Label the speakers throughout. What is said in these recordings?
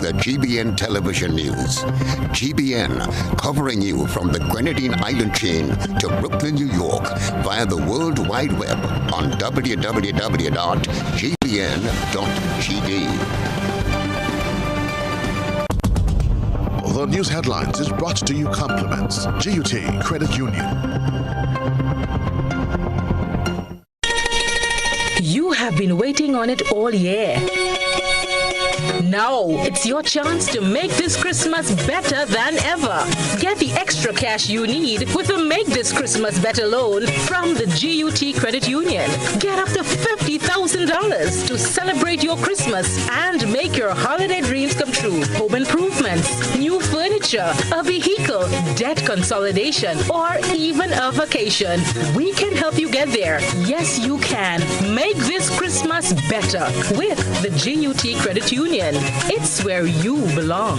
Speaker 1: the GBN television news. GBN, covering you from the Grenadine Island chain to Brooklyn, New York, via the World Wide Web on www.gbn.gd.
Speaker 2: The news headlines is brought to you compliments GUT Credit Union.
Speaker 3: You have been waiting on it all year. Now it's your chance to make this Christmas better than ever. Get the extra cash you need with a Make This Christmas Better loan from the GUT Credit Union. Get up to $50,000 to celebrate your Christmas and make your holiday dreams come true. Home improvements, new furniture, a vehicle, debt consolidation, or even a vacation. We can help you get there. Yes, you can. Make this Christmas better with the GUT Credit Union. It's where you belong.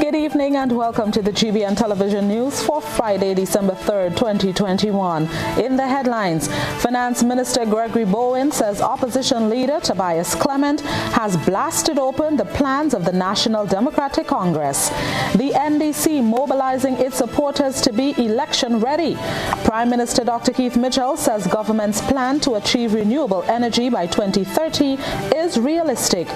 Speaker 4: Good evening and welcome to the GBN Television News for Friday, December 3rd, 2021. In the headlines, Finance Minister Gregory Bowen says opposition leader Tobias Clement has blasted open the plans of the National Democratic Congress. The NDC mobilizing its supporters to be election ready. Prime Minister Dr. Keith Mitchell says government's plan to achieve renewable energy by 2030 is realistic.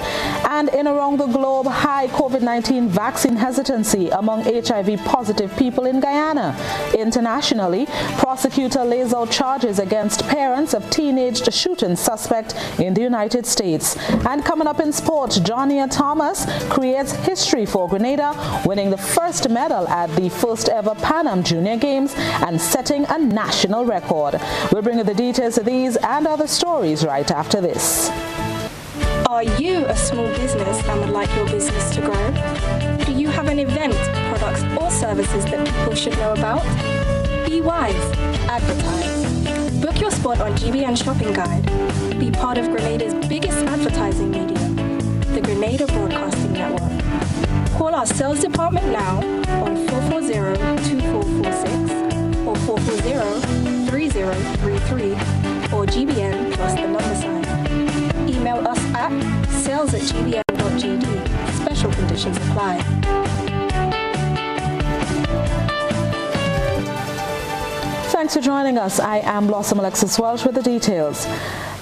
Speaker 4: And in around the globe, high COVID-19 vaccine hesitancy among HIV-positive people in Guyana. Internationally, prosecutor lays out charges against parents of teenage shooting suspect in the United States. And coming up in sport, Johnny Thomas creates history for Grenada, winning the first medal at the first ever Pan Am Junior Games and setting a national record. We'll bring you the details of these and other stories right after this.
Speaker 5: Are you a small business and would like your business to grow? Do you have an event, products or services that people should know about? Be wise. Advertise. Book your spot on GBN Shopping Guide. Be part of Grenada's biggest advertising medium, the Grenada Broadcasting Network. Call our sales department now on 440-2446 or 440-3033 or GBN plus the number sign. Email us at sales@gbn.gd. Special conditions apply.
Speaker 4: Thanks for joining us. I am Blossom Alexis-Welsh with the details.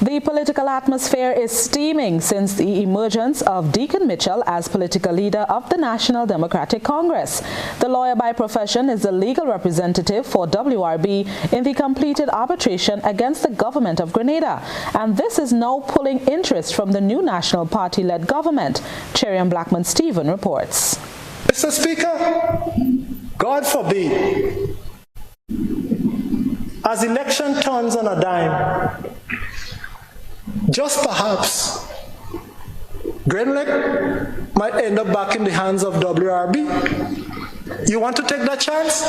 Speaker 4: The political atmosphere is steaming since the emergence of Deacon Mitchell as political leader of the National Democratic Congress. The lawyer by profession is the legal representative for WRB in the completed arbitration against the government of Grenada, and this is now pulling interest from the new National Party-led government. Cherian Blackman Stephen reports.
Speaker 6: Mr. Speaker, God forbid, as election turns on a dime, just perhaps, Grenlec might end up back in the hands of WRB. You want to take that chance?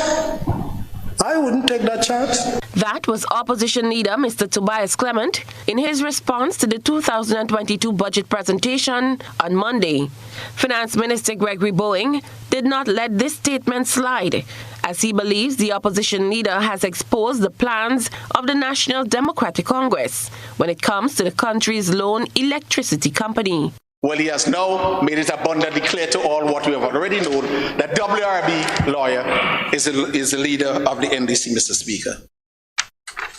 Speaker 6: I wouldn't take that chance.
Speaker 7: That was opposition leader Mr. Tobias Clement in his response to the 2022 budget presentation on Monday. Finance Minister Gregory Bowen did not let this statement slide, as he believes the opposition leader has exposed the plans of the National Democratic Congress when it comes to the country's lone electricity company.
Speaker 8: Well, he has now made it abundantly clear to all what we have already known, that WRB lawyer is the leader of the NDC, Mr. Speaker.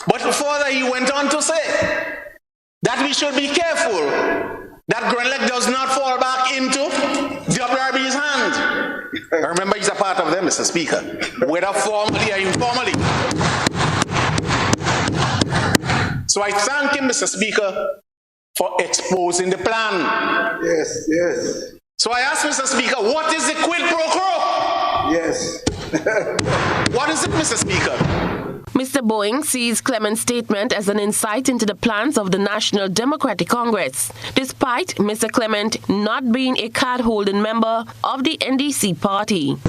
Speaker 8: But further, he went on to say that we should be careful that Grenlec does not fall back into WRB's hand. Remember, he's a part of them, Mr. Speaker, whether formally or informally. So I thank him, Mr. Speaker, for exposing the plan.
Speaker 9: Yes, yes.
Speaker 8: So I ask Mr. Speaker, what is the quid pro quo?
Speaker 9: Yes.
Speaker 8: What is it, Mr. Speaker?
Speaker 7: Mr. Bowen sees Clement's statement as an insight into the plans of the National Democratic Congress, despite Mr. Clement not being a card-holding member of the NDC party.
Speaker 8: And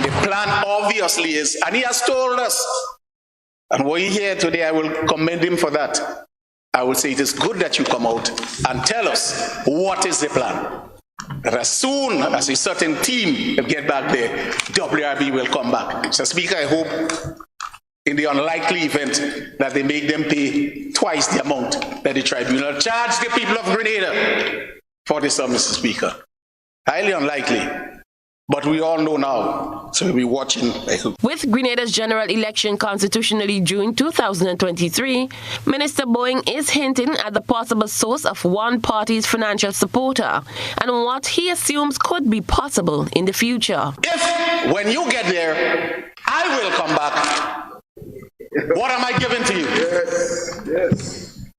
Speaker 8: the plan obviously is, and he has told us, and we're here today, I will commend him for that. I will say it is good that you come out and tell us what is the plan. That as soon as a certain team will get back there, WRB will come back. So, Speaker, I hope in the unlikely event that they make them pay twice the amount that the tribunal charged the people of Grenada for this, Mr. Speaker. Highly unlikely. But we all know now, so we'll be watching.
Speaker 7: With Grenada's general election constitutionally due in 2023, Minister Boeing is hinting at the possible source of one party's financial supporter and what he assumes could be possible in the future.
Speaker 8: If, when you get there, I will come back, what am I giving to you?
Speaker 9: Yes, yes.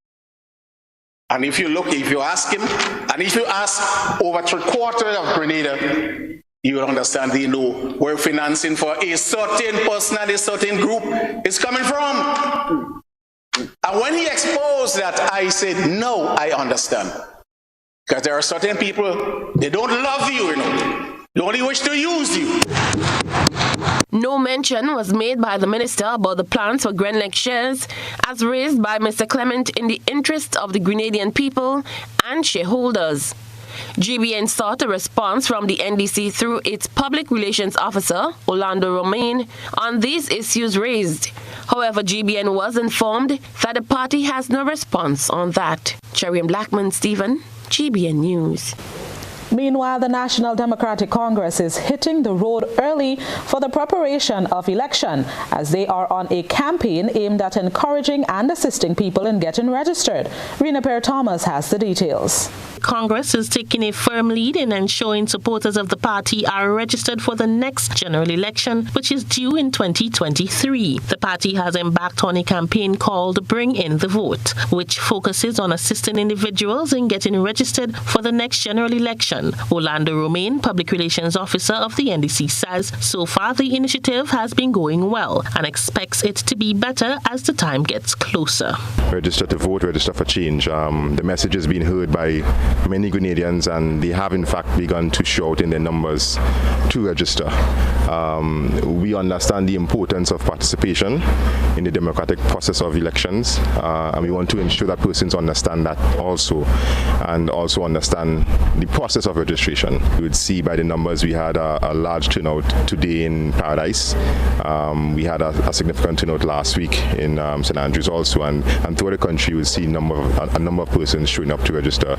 Speaker 8: And if you ask him, and if you ask over 3/4 of Grenada, you will understand they know where financing for a certain person and a certain group is coming from. And when he exposed that, I said, no, I understand. Because there are certain people, they don't love you, you know. They only wish to use you.
Speaker 7: No mention was made by the minister about the plans for Grenlec shares as raised by Mr. Clement in the interest of the Grenadian people and shareholders. GBN sought a response from the NDC through its public relations officer, Orlando Romaine, on these issues raised. However, GBN was informed that the party has no response on that. Cherian Blackman Stephen, GBN News.
Speaker 4: Meanwhile, the National Democratic Congress is hitting the road early for the preparation of election, as they are on a campaign aimed at encouraging and assisting people in getting registered. Rena Perry-Thomas has the details.
Speaker 10: Congress is taking a firm lead in ensuring supporters of the party are registered for the next general election, which is due in 2023. The party has embarked on a campaign called Bring In the Vote, which focuses on assisting individuals in getting registered for the next general election. Orlando Romaine, Public Relations Officer of the NDC, says so far the initiative has been going well and expects it to be better as the time gets closer.
Speaker 11: Register to vote, register for change. The message has been heard by many Grenadians, and they have in fact begun to shout in their numbers to register. We understand the importance of participation in the democratic process of elections, and we want to ensure that persons understand that also, and also understand the process of registration. You would see by the numbers we had a large turnout today in Paradise. We had a significant turnout last week in St. Andrews also, and throughout the country we see a number of persons showing up to register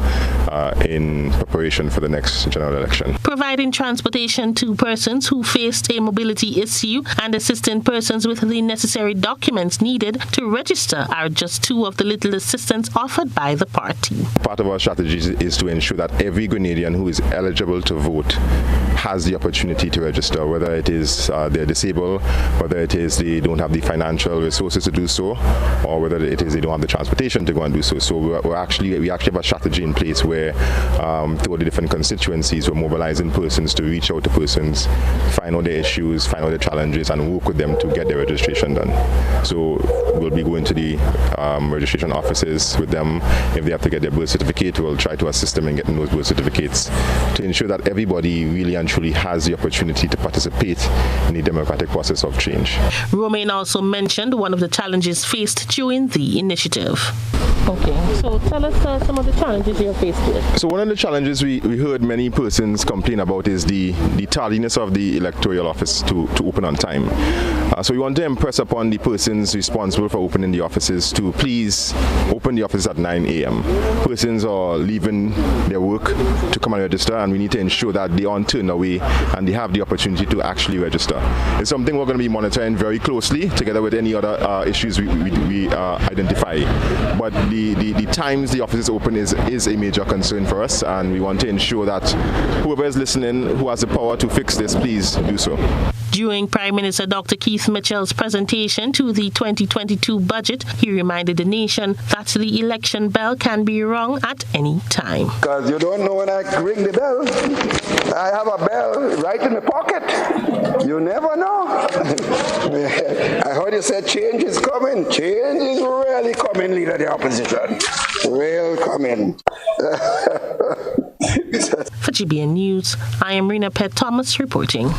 Speaker 11: in preparation for the next general election.
Speaker 10: Providing transportation to persons who faced a mobility issue and assisting persons with the necessary documents needed to register are just two of the little assistance offered by the party.
Speaker 11: Part of our strategy is to ensure that every Grenadian who is eligible to vote has the opportunity to register, whether it is they're disabled, whether it is they don't have the financial resources to do so, or whether it is they don't have the transportation to go and do so. So we actually have a strategy in place where through the different constituencies we're mobilizing persons to reach out to persons, find out their issues, find out their challenges, and work with them to get their registration done. So we'll be going to the registration offices with them. If they have to get their birth certificate, we'll try to assist them in getting those birth certificates to ensure that everybody really and truly has the opportunity to participate in the democratic process of change.
Speaker 10: Romaine also mentioned one of the challenges faced during the initiative. Okay, so tell us some of the challenges you're faced with.
Speaker 11: So one of the challenges we heard many persons complain about is the tardiness of the electoral office to open on time. So we want to impress upon the persons responsible for opening the offices to please open the office at 9 a.m. Persons are leaving their work to come and register, and we need to ensure that they aren't turned away and they have the opportunity to actually register. It's something we're going to be monitoring very closely together with any other issues we identify. But the times the office is open is a major concern for us, and we want to ensure that whoever is listening who has the power to fix this, please do so.
Speaker 10: During Prime Minister Dr. Keith Mitchell's presentation to the 2022 budget, he reminded the nation that the election bell can be rung at any time.
Speaker 9: Because you don't know when I ring the bell. I have a bell right in the pocket. You never know. I heard you said change is coming. Change is really coming, leader of the opposition. Real coming.
Speaker 10: For GBN News, I am Rena Perry-Thomas reporting.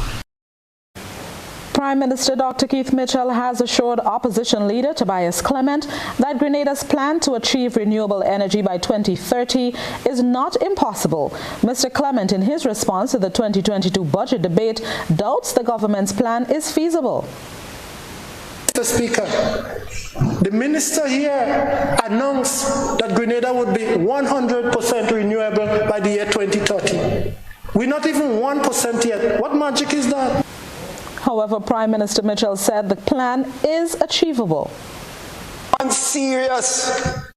Speaker 4: Prime Minister Dr. Keith Mitchell has assured opposition leader Tobias Clement that Grenada's plan to achieve renewable energy by 2030 is not impossible. Mr. Clement, in his response to the 2022 budget debate, doubts the government's plan is feasible.
Speaker 6: Mr. Speaker, the minister here announced that Grenada would be 100% renewable by the year 2030. We're not even 1% yet. What magic is that?
Speaker 4: However, Prime Minister Mitchell said the plan is achievable.
Speaker 9: One serious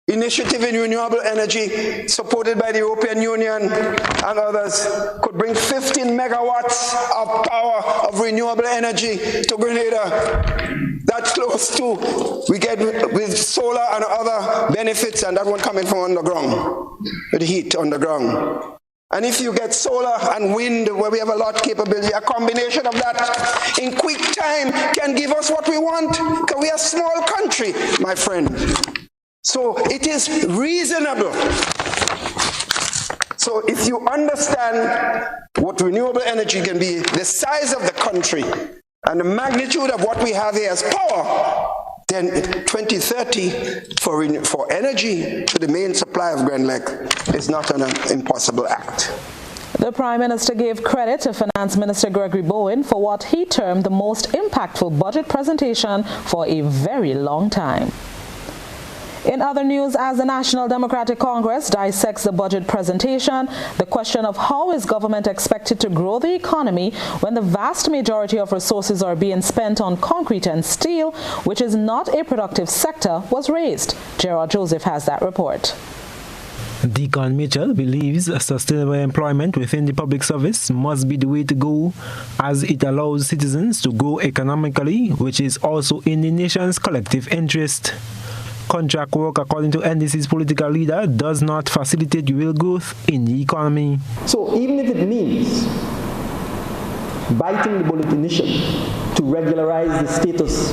Speaker 9: initiative in renewable energy supported by the European Union and others could bring 15 megawatts of power of renewable energy to Grenada. That's close to we get with solar and other benefits, and that one coming from underground, with heat underground. And if you get solar and wind, where we have a lot of capability, a combination of that in quick time can give us what we want, because we are a small country, my friend. So it is reasonable. So if you understand what renewable energy can be, the size of the country, and the magnitude of what we have here as power, then 2030 for energy to the main supply of Grand Lake is not an impossible act.
Speaker 4: The Prime Minister gave credit to Finance Minister Gregory Bowen for what he termed the most impactful budget presentation for a very long time. In other news, as the National Democratic Congress dissects the budget presentation, the question of how is government expected to grow the economy when the vast majority of resources are being spent on concrete and steel, which is not a productive sector, was raised. Gerard Joseph has that report.
Speaker 12: Deacon Mitchell believes sustainable employment within the public service must be the way to go, as it allows citizens to grow economically, which is also in the nation's collective interest. Contract work, according to NDC's political leader, does not facilitate real growth in the economy.
Speaker 13: So even if it means biting the bullet initially to regularize the status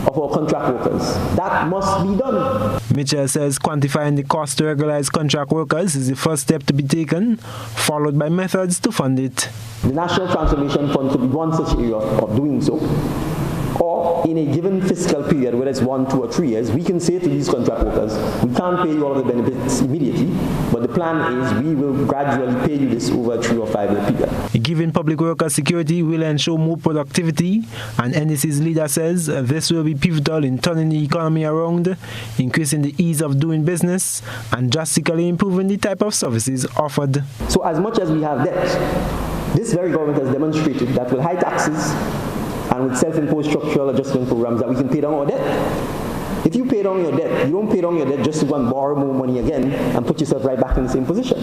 Speaker 13: of our contract workers, that must be done.
Speaker 12: Mitchell says quantifying the cost to regularize contract workers is the first step to be taken, followed by methods to fund it.
Speaker 13: The National Transformation Fund could be one such area of doing so. Or in a given fiscal period, whether it's 1, 2, or 3 years, we can say to these contract workers, we can't pay you all of the benefits immediately, but the plan is we will gradually pay you this over a 3 or 5 year period.
Speaker 12: Giving public workers security will ensure more productivity, and NDC's leader says this will be pivotal in turning the economy around, increasing the ease of doing business, and drastically improving the type of services offered.
Speaker 13: So as much as we have debt, this very government has demonstrated that with high taxes, and with self-imposed structural adjustment programs that we can pay down our debt. If you pay down your debt, you don't pay down your debt just to go and borrow more money again and put yourself right back in the same position.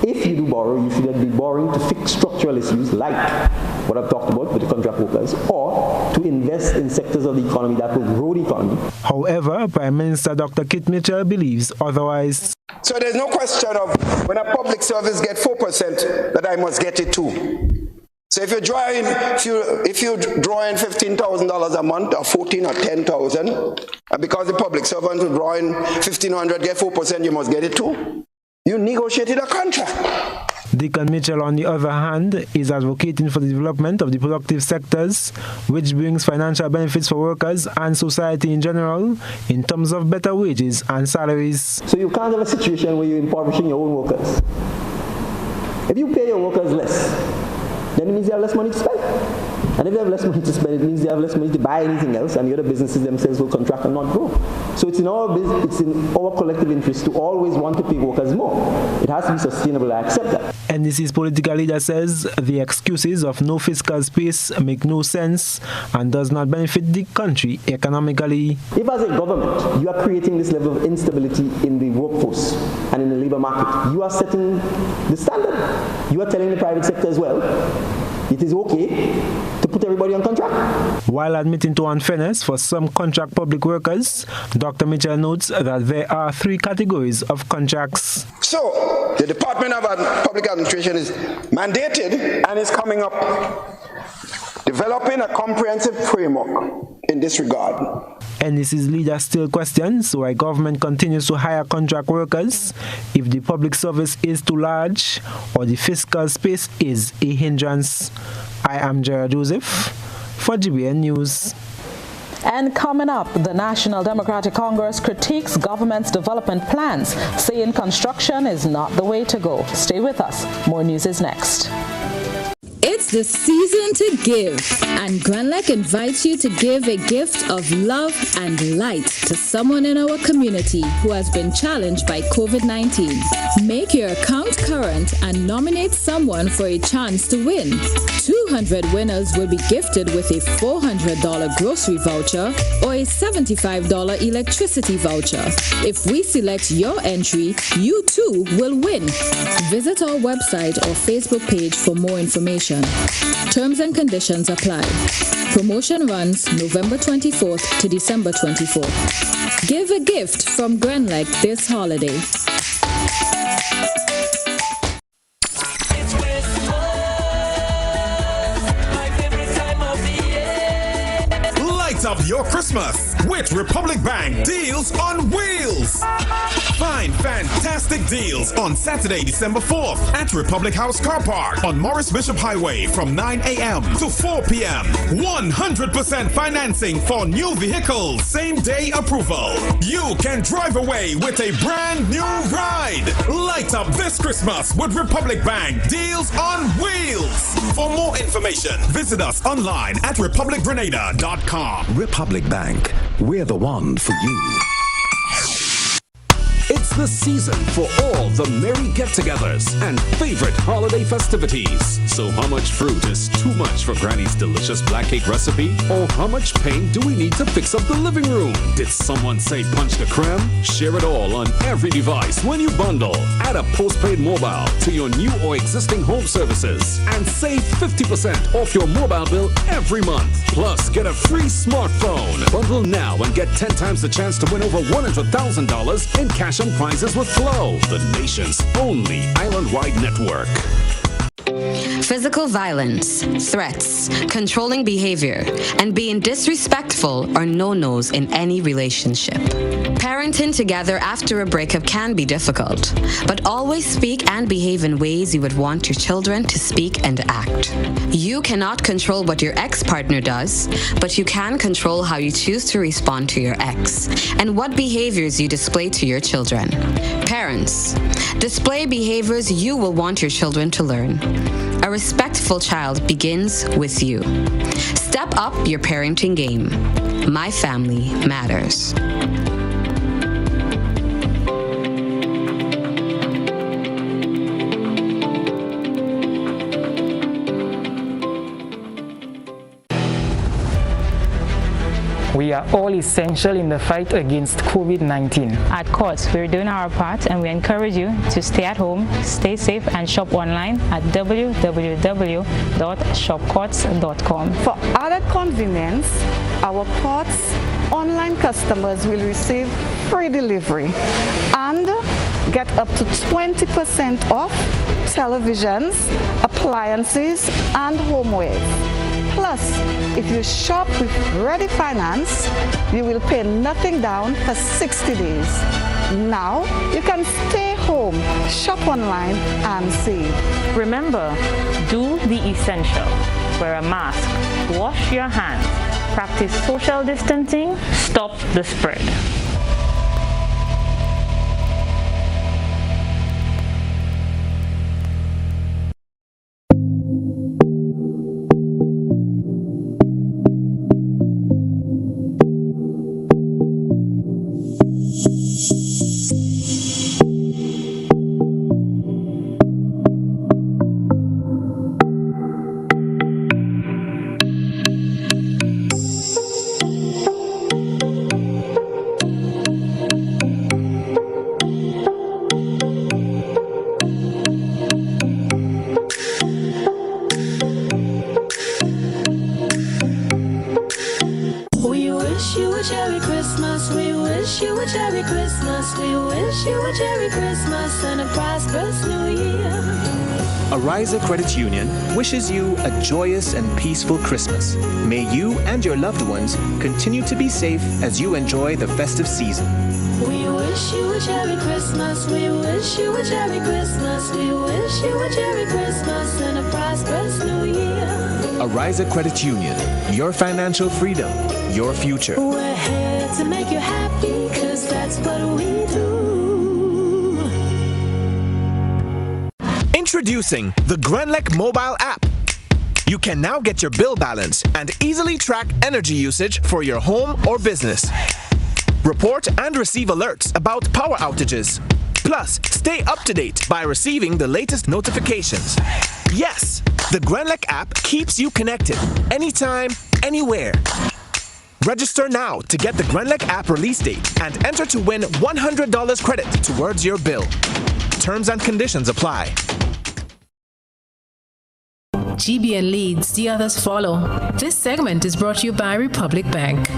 Speaker 13: If you do borrow, you should be borrowing to fix structural issues like what I've talked about with the contract workers, or to invest in sectors of the economy that will grow the economy.
Speaker 12: However, Prime Minister Dr. Kit Mitchell believes otherwise.
Speaker 9: So there's no question of when a public service gets 4% that I must get it too. So if you're drawing $15,000 a month, or 14 or 10,000, and because the public servant is drawing 1,500, get 4%, you must get it too. You negotiated a contract.
Speaker 12: Deacon Mitchell, on the other hand, is advocating for the development of the productive sectors, which brings financial benefits for workers and society in general, in terms of better wages and salaries.
Speaker 13: So you can't have a situation where you're impoverishing your own workers. If you pay your workers less, then it means they have less money to spend. And if they have less money to spend, it means they have less money to buy anything else, and the other businesses themselves will contract and not grow. So it's in our collective interest to always want to pay workers more. It has to be sustainable, I accept that.
Speaker 12: NDC's political leader says the excuses of no fiscal space make no sense and does not benefit the country economically.
Speaker 13: If as a government, you are creating this level of instability in the workforce and in the labor market, you are setting the standard. You are telling the private sector as well, it is okay to put everybody on contract.
Speaker 12: While admitting to unfairness for some contract public workers, Dr. Mitchell notes that there are 3 categories of contracts.
Speaker 9: So, the Department of Public Administration is mandated and is coming up developing a comprehensive framework in this regard.
Speaker 12: NDC's leader still questions why government continues to hire contract workers if the public service is too large or the fiscal space is a hindrance. I am Gerard Joseph for GBN News.
Speaker 4: And coming up, the National Democratic Congress critiques government's development plans, saying construction is not the way to go. Stay with us. More news is next.
Speaker 14: It's It's the season to give, and Granlec invites you to give a gift of love and light to someone in our community who has been challenged by COVID-19. Make your account current and nominate someone for a chance to win. 200 winners will be gifted with a $400 grocery voucher or a $75 electricity voucher. If we select your entry, you too will win. Visit our website or Facebook page for more information. Terms and conditions apply. Promotion runs November 24th to December 24th. Give a gift from Granlec this holiday.
Speaker 15: Light up your Christmas with Republic Bank Deals on Wheels. Find fantastic deals on Saturday, December 4th at Republic House Car Park on Morris Bishop Highway from 9 a.m. to 4 p.m. 100% financing for new vehicles, same day approval. You can drive away with a brand new ride. Light up this Christmas with Republic Bank Deals on Wheels. For more information, visit us online at republicgrenada.com.
Speaker 16: Republic Bank, we're the one for you. It's the season for all the merry get-togethers and favorite holiday festivities. So how much fruit is too much for Granny's delicious black cake recipe? Or how much paint do we need to fix up the living room? Did someone say punch the creme? Share it all on every device when you bundle. Add a postpaid mobile to your new or existing home services and save 50% off your mobile bill every month. Plus, get a free smartphone. Bundle now and get 10 times the chance to win over $100,000 in cash and prizes with Flow, the nation's only island-wide network.
Speaker 17: Physical violence, threats, controlling behavior, and being disrespectful are no-nos in any relationship. Parenting together after a breakup can be difficult, but always speak and behave in ways you would want your children to speak and act. You cannot control what your ex-partner does, but you can control how you choose to respond to your ex and what behaviors you display to your children. Parents, display behaviors you will want your children to learn. A respectful child begins with you. Step up your parenting game. My family matters.
Speaker 18: We are all essential in the fight against COVID-19.
Speaker 19: At Courts, we're doing our part and we encourage you to stay at home, stay safe, and shop online at www.shopcourts.com.
Speaker 20: For added convenience, our Courts online customers will receive free delivery and get up to 20% off televisions, appliances, and homewares. Plus, if you shop with Ready Finance, you will pay nothing down for 60 days. Now, you can stay home, shop online, and save.
Speaker 19: Remember, do the essential. Wear a mask, wash your hands, practice social distancing, stop the spread.
Speaker 21: Ariza Credit Union wishes you a joyous and peaceful Christmas. May you and your loved ones continue to be safe as you enjoy the festive season.
Speaker 22: We wish you a Merry Christmas. We wish you a Merry Christmas. We wish you a Merry Christmas and a prosperous New Year.
Speaker 21: Ariza Credit Union, your financial freedom, your future.
Speaker 22: We're here to make you happy, 'cause that's what we do.
Speaker 23: Introducing the Granlec mobile app.
Speaker 21: You can now get your bill balance and easily track energy usage for your home or business. Report and receive alerts about power outages. Plus, stay up to date by receiving the latest notifications. Yes, the Grenlec app keeps you connected anytime, anywhere. Register now to get the Grenlec app release date and enter to win $100 credit towards your bill. Terms and conditions apply.
Speaker 1: GBN leads, the others follow. This segment is brought to you by Republic Bank.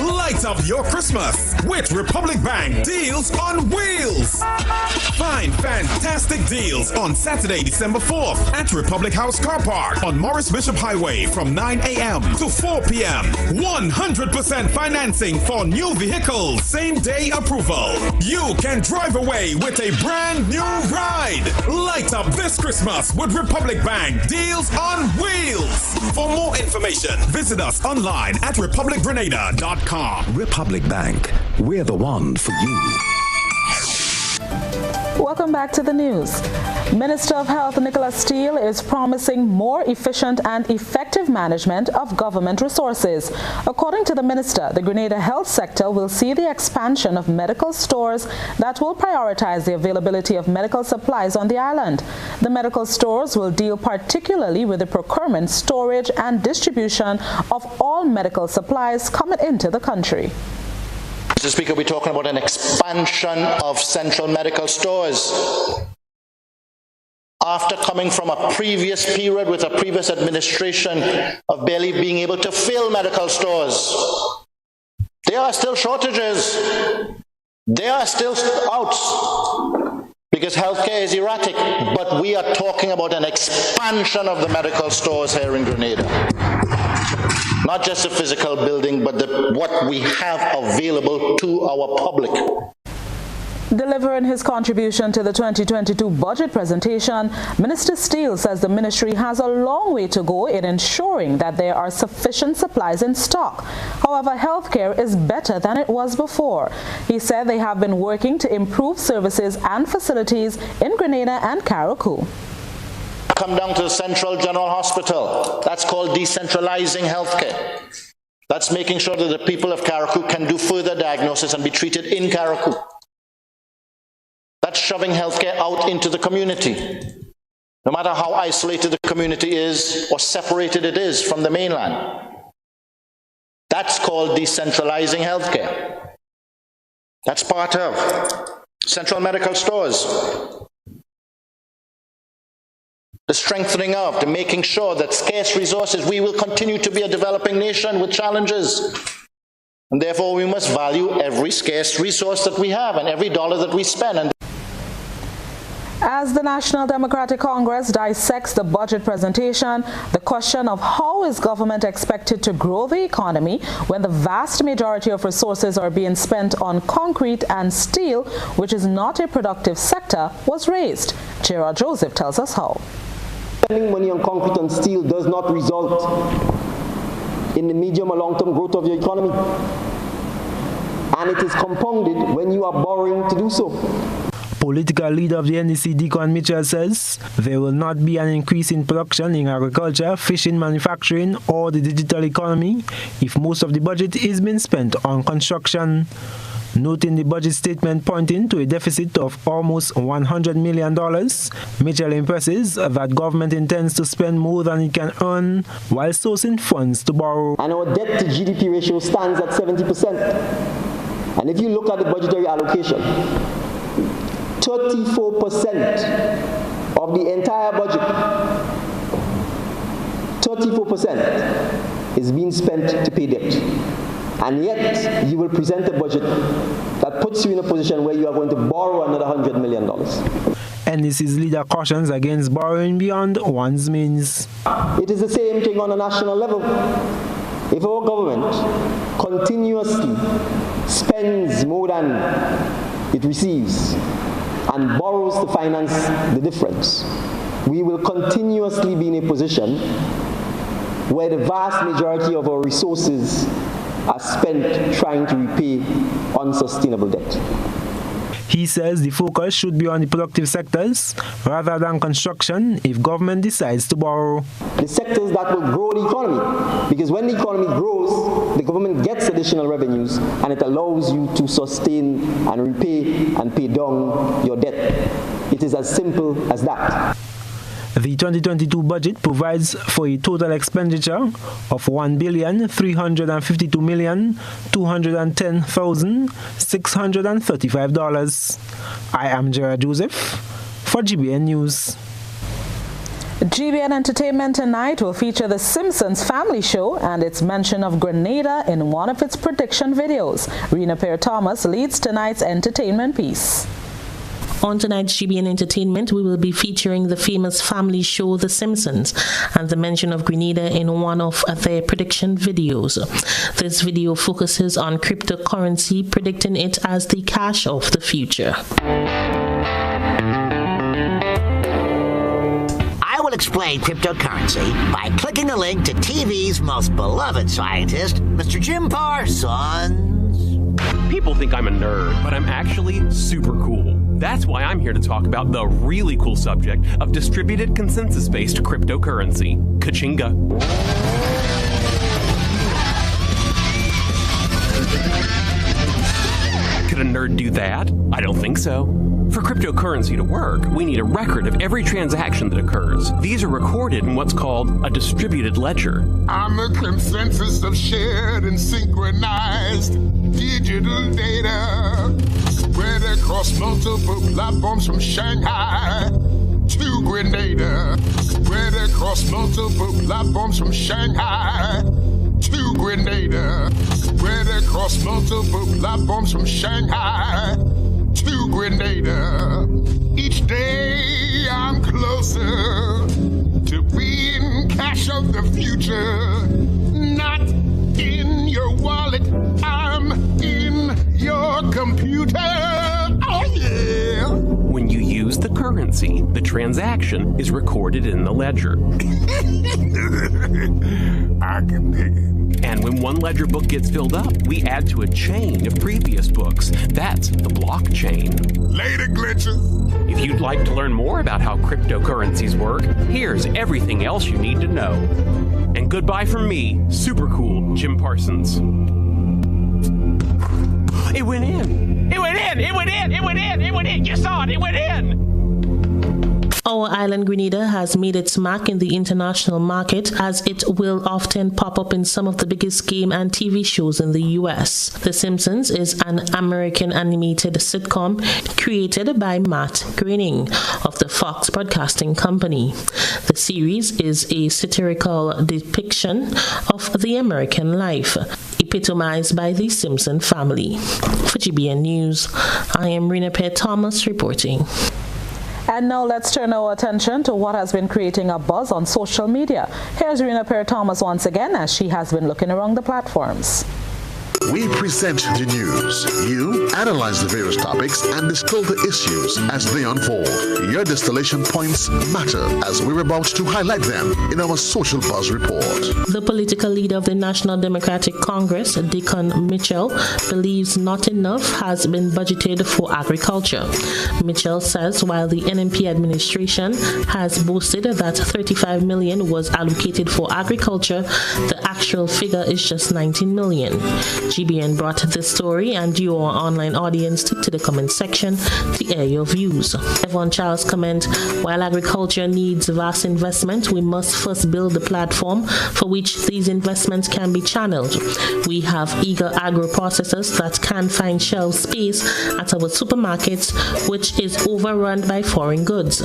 Speaker 15: Light up your Christmas with Republic Bank Deals on Wheels. Find fantastic deals on Saturday, December 4th at Republic House Car Park on Morris Bishop Highway from 9 a.m. to 4 p.m. 100% financing for new vehicles, same day approval. You can drive away with a brand new ride. Light up this Christmas with Republic Bank Deals on Wheels. For more information, visit us online at republicgrenada.com.
Speaker 2: Republic Bank, we're the one for you.
Speaker 4: Welcome back to the news. Minister of Health Nicholas Steele is promising more efficient and effective management of government resources. According to the minister, the Grenada health sector will see the expansion of medical stores that will prioritize the availability of medical supplies on the island. The medical stores will deal particularly with the procurement, storage, and distribution of all medical supplies coming into the country.
Speaker 8: Mr. Speaker, we're talking about an expansion of central medical stores. After coming from a previous period with a previous administration of barely being able to fill medical stores, there are still shortages. There are still outs because healthcare is erratic, but we are talking about an expansion of the medical stores here in Grenada. Not just a physical building, but what we have available to our public.
Speaker 4: Delivering his contribution to the 2022 budget presentation, Minister Steele says the ministry has a long way to go in ensuring that there are sufficient supplies in stock. However, healthcare is better than it was before. He said they have been working to improve services and facilities in Grenada and Carriacou.
Speaker 8: Come down to the Central General Hospital. That's called decentralizing healthcare. That's making sure that the people of Carriacou can do further diagnosis and be treated in Carriacou. That's shoving healthcare out into the community. No matter how isolated the community is or separated it is from the mainland. That's called decentralizing healthcare. That's part of central medical stores. The strengthening of, the making sure that scarce resources, we will continue to be a developing nation with challenges. And therefore we must value every scarce resource that we have and every dollar that we spend.
Speaker 4: As the National Democratic Congress dissects the budget presentation, the question of how is government expected to grow the economy when the vast majority of resources are being spent on concrete and steel, which is not a productive sector, was raised. Gerard Joseph tells us how.
Speaker 13: Spending money on concrete and steel does not result in the medium or long-term growth of your economy. And it is compounded when you are borrowing to do so.
Speaker 12: Political leader of the NDC, Deacon Mitchell, says there will not be an increase in production in agriculture, fishing, manufacturing, or the digital economy if most of the budget is being spent on construction. Noting the budget statement pointing to a deficit of almost $100 million, Mitchell impresses that government intends to spend more than it can earn while sourcing funds to borrow.
Speaker 13: And our debt to GDP ratio stands at 70%. And if you look at the budgetary allocation, 34% of the entire budget, 34% is being spent to pay debt. And yet, you will present a budget that puts you in a position where you are going to borrow another $100 million.
Speaker 12: NDC's leader cautions against borrowing beyond one's means.
Speaker 13: It is the same thing on a national level. If our government continuously spends more than it receives and borrows to finance the difference, we will continuously be in a position where the vast majority of our resources are spent trying to repay unsustainable debt.
Speaker 12: He says the focus should be on the productive sectors rather than construction if government decides to borrow.
Speaker 13: The sectors that will grow the economy, because when the economy grows, the government gets additional revenues and it allows you to sustain and repay and pay down your debt. It is as simple as that.
Speaker 12: The 2022 budget provides for a total expenditure of $1,352,210,635. I am Gerard Joseph for GBN News.
Speaker 4: GBN Entertainment tonight will feature The Simpsons Family Show and its mention of Grenada in one of its prediction videos. Rena Pear-Thomas leads tonight's entertainment piece.
Speaker 10: On tonight's GBN Entertainment, we will be featuring the famous family show The Simpsons and the mention of Grenada in one of their prediction videos. This video focuses on cryptocurrency, predicting it as the cash of the future.
Speaker 3: I will explain cryptocurrency by clicking the link to TV's most beloved scientist, Mr. Jim Parsons.
Speaker 5: People think I'm a nerd, but I'm actually super cool. That's why I'm here to talk about the really cool subject of distributed consensus-based cryptocurrency. Kachinga. Could a nerd do that? I don't think so. For cryptocurrency to work, we need a record of every transaction that occurs. These are recorded in what's called a distributed ledger.
Speaker 23: I'm a consensus of shared and synchronized digital data spread across multiple platforms from Shanghai to Grenada. Spread across multiple platforms from Shanghai to Grenada. Spread across multiple platforms from Shanghai to Grenada. Each day I'm closer to being cash of the future. Not in your wallet, I'm in your computer. Oh yeah!
Speaker 5: When you use the currency, the transaction is recorded in the ledger.
Speaker 23: I can dig it.
Speaker 5: And when one ledger book gets filled up, we add to a chain of previous books. That's the blockchain.
Speaker 23: Later, glitches.
Speaker 5: If you'd like to learn more about how cryptocurrencies work, here's everything else you need to know. And goodbye from me, super cool Jim Parsons. It went in! It went in! It went in! It went in! It went in! You saw it! It went in!
Speaker 10: Our island Grenada has made its mark in the international market, as it will often pop up in some of the biggest game and TV shows in the US. The Simpsons is an American animated sitcom created by Matt Groening of the Fox Broadcasting Company. The series is a satirical depiction of the American life, epitomized by the Simpson family. For GBN News, I am Rena Pear-Thomas reporting.
Speaker 4: And now let's turn our attention to what has been creating a buzz on social media. Here's Rena Pear-Thomas once again as she has been looking around the platforms.
Speaker 24: We present the news. You analyze the various topics and distill the issues as they unfold. Your distillation points matter as we're about to highlight them in our Social Buzz Report.
Speaker 10: The political leader of the National Democratic Congress, Deacon Mitchell, believes not enough has been budgeted for agriculture. Mitchell says while the NMP administration has boasted that $35 million was allocated for agriculture, the actual figure is just $19 million. GBN brought this story and you, our online audience, took to the comment section to air your views. Evan Charles comment, while agriculture needs vast investment, we must first build the platform for which these investments can be channeled. We have eager agro-processors that can find shelf space at our supermarkets, which is overrun by foreign goods.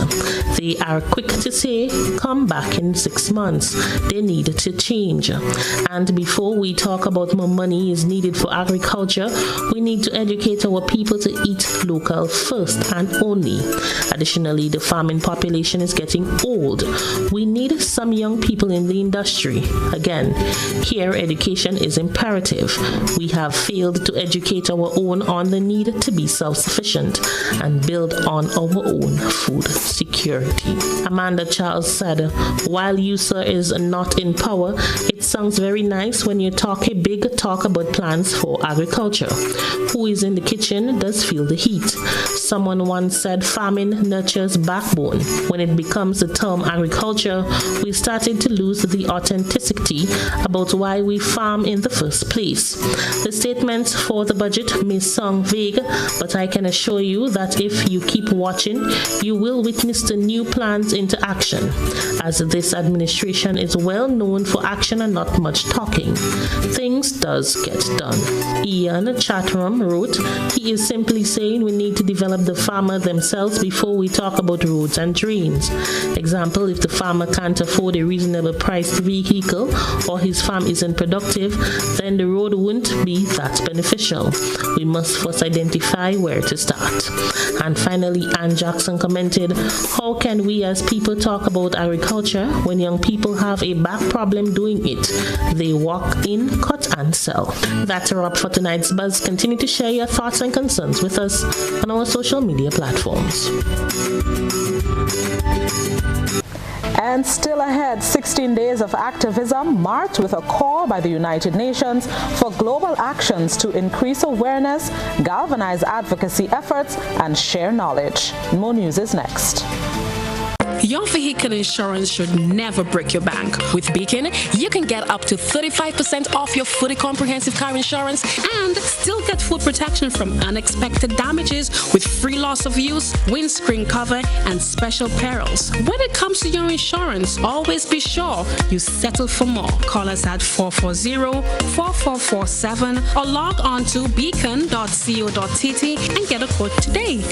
Speaker 10: They are quick to say, come back in 6 months. They need to change. And before we talk about more money is needed needed for agriculture, we need to educate our people to eat local first and only. Additionally, the farming population is getting old. We need some young people in the industry. Again, here education is imperative. We have failed to educate our own on the need to be self-sufficient and build on our own food security. Amanda Charles said, while you, sir, is not in power, it sounds very nice when you talk a big talk about plans for agriculture. Who is in the kitchen does feel the heat. Someone once said farming nurtures backbone. When it becomes the term agriculture, we started to lose the authenticity about why we farm in the first place. The statements for the budget may sound vague, but I can assure you that if you keep watching, you will witness the new plans into action, as this administration is well known for action and not much talking. Things does get done. Ian Chatham wrote, he is simply saying we need to develop the farmer themselves before we talk about roads and drains. Example, if the farmer can't afford a reasonable priced vehicle or his farm isn't productive, then the road wouldn't be that beneficial. We must first identify where to start. And finally, Ann Jackson commented, how can we as people talk about agriculture when young people have a back problem doing it? They walk in, cut and sell. That's a wrap for tonight's Buzz. Continue to share your thoughts and concerns with us on our social media platforms.
Speaker 4: And still ahead, 16 days of activism marked with a call by the United Nations for global actions to increase awareness, galvanize advocacy efforts, and share knowledge. More news is next.
Speaker 6: Your vehicle insurance should never break your bank. With Beacon, you can get up to 35% off your fully comprehensive car insurance and still get full protection from unexpected damages with free loss of use, windscreen cover, and special perils. When it comes to your insurance, always be sure you settle for more. Call us at 440-4447 or log on to beacon.co.tt and get a quote today.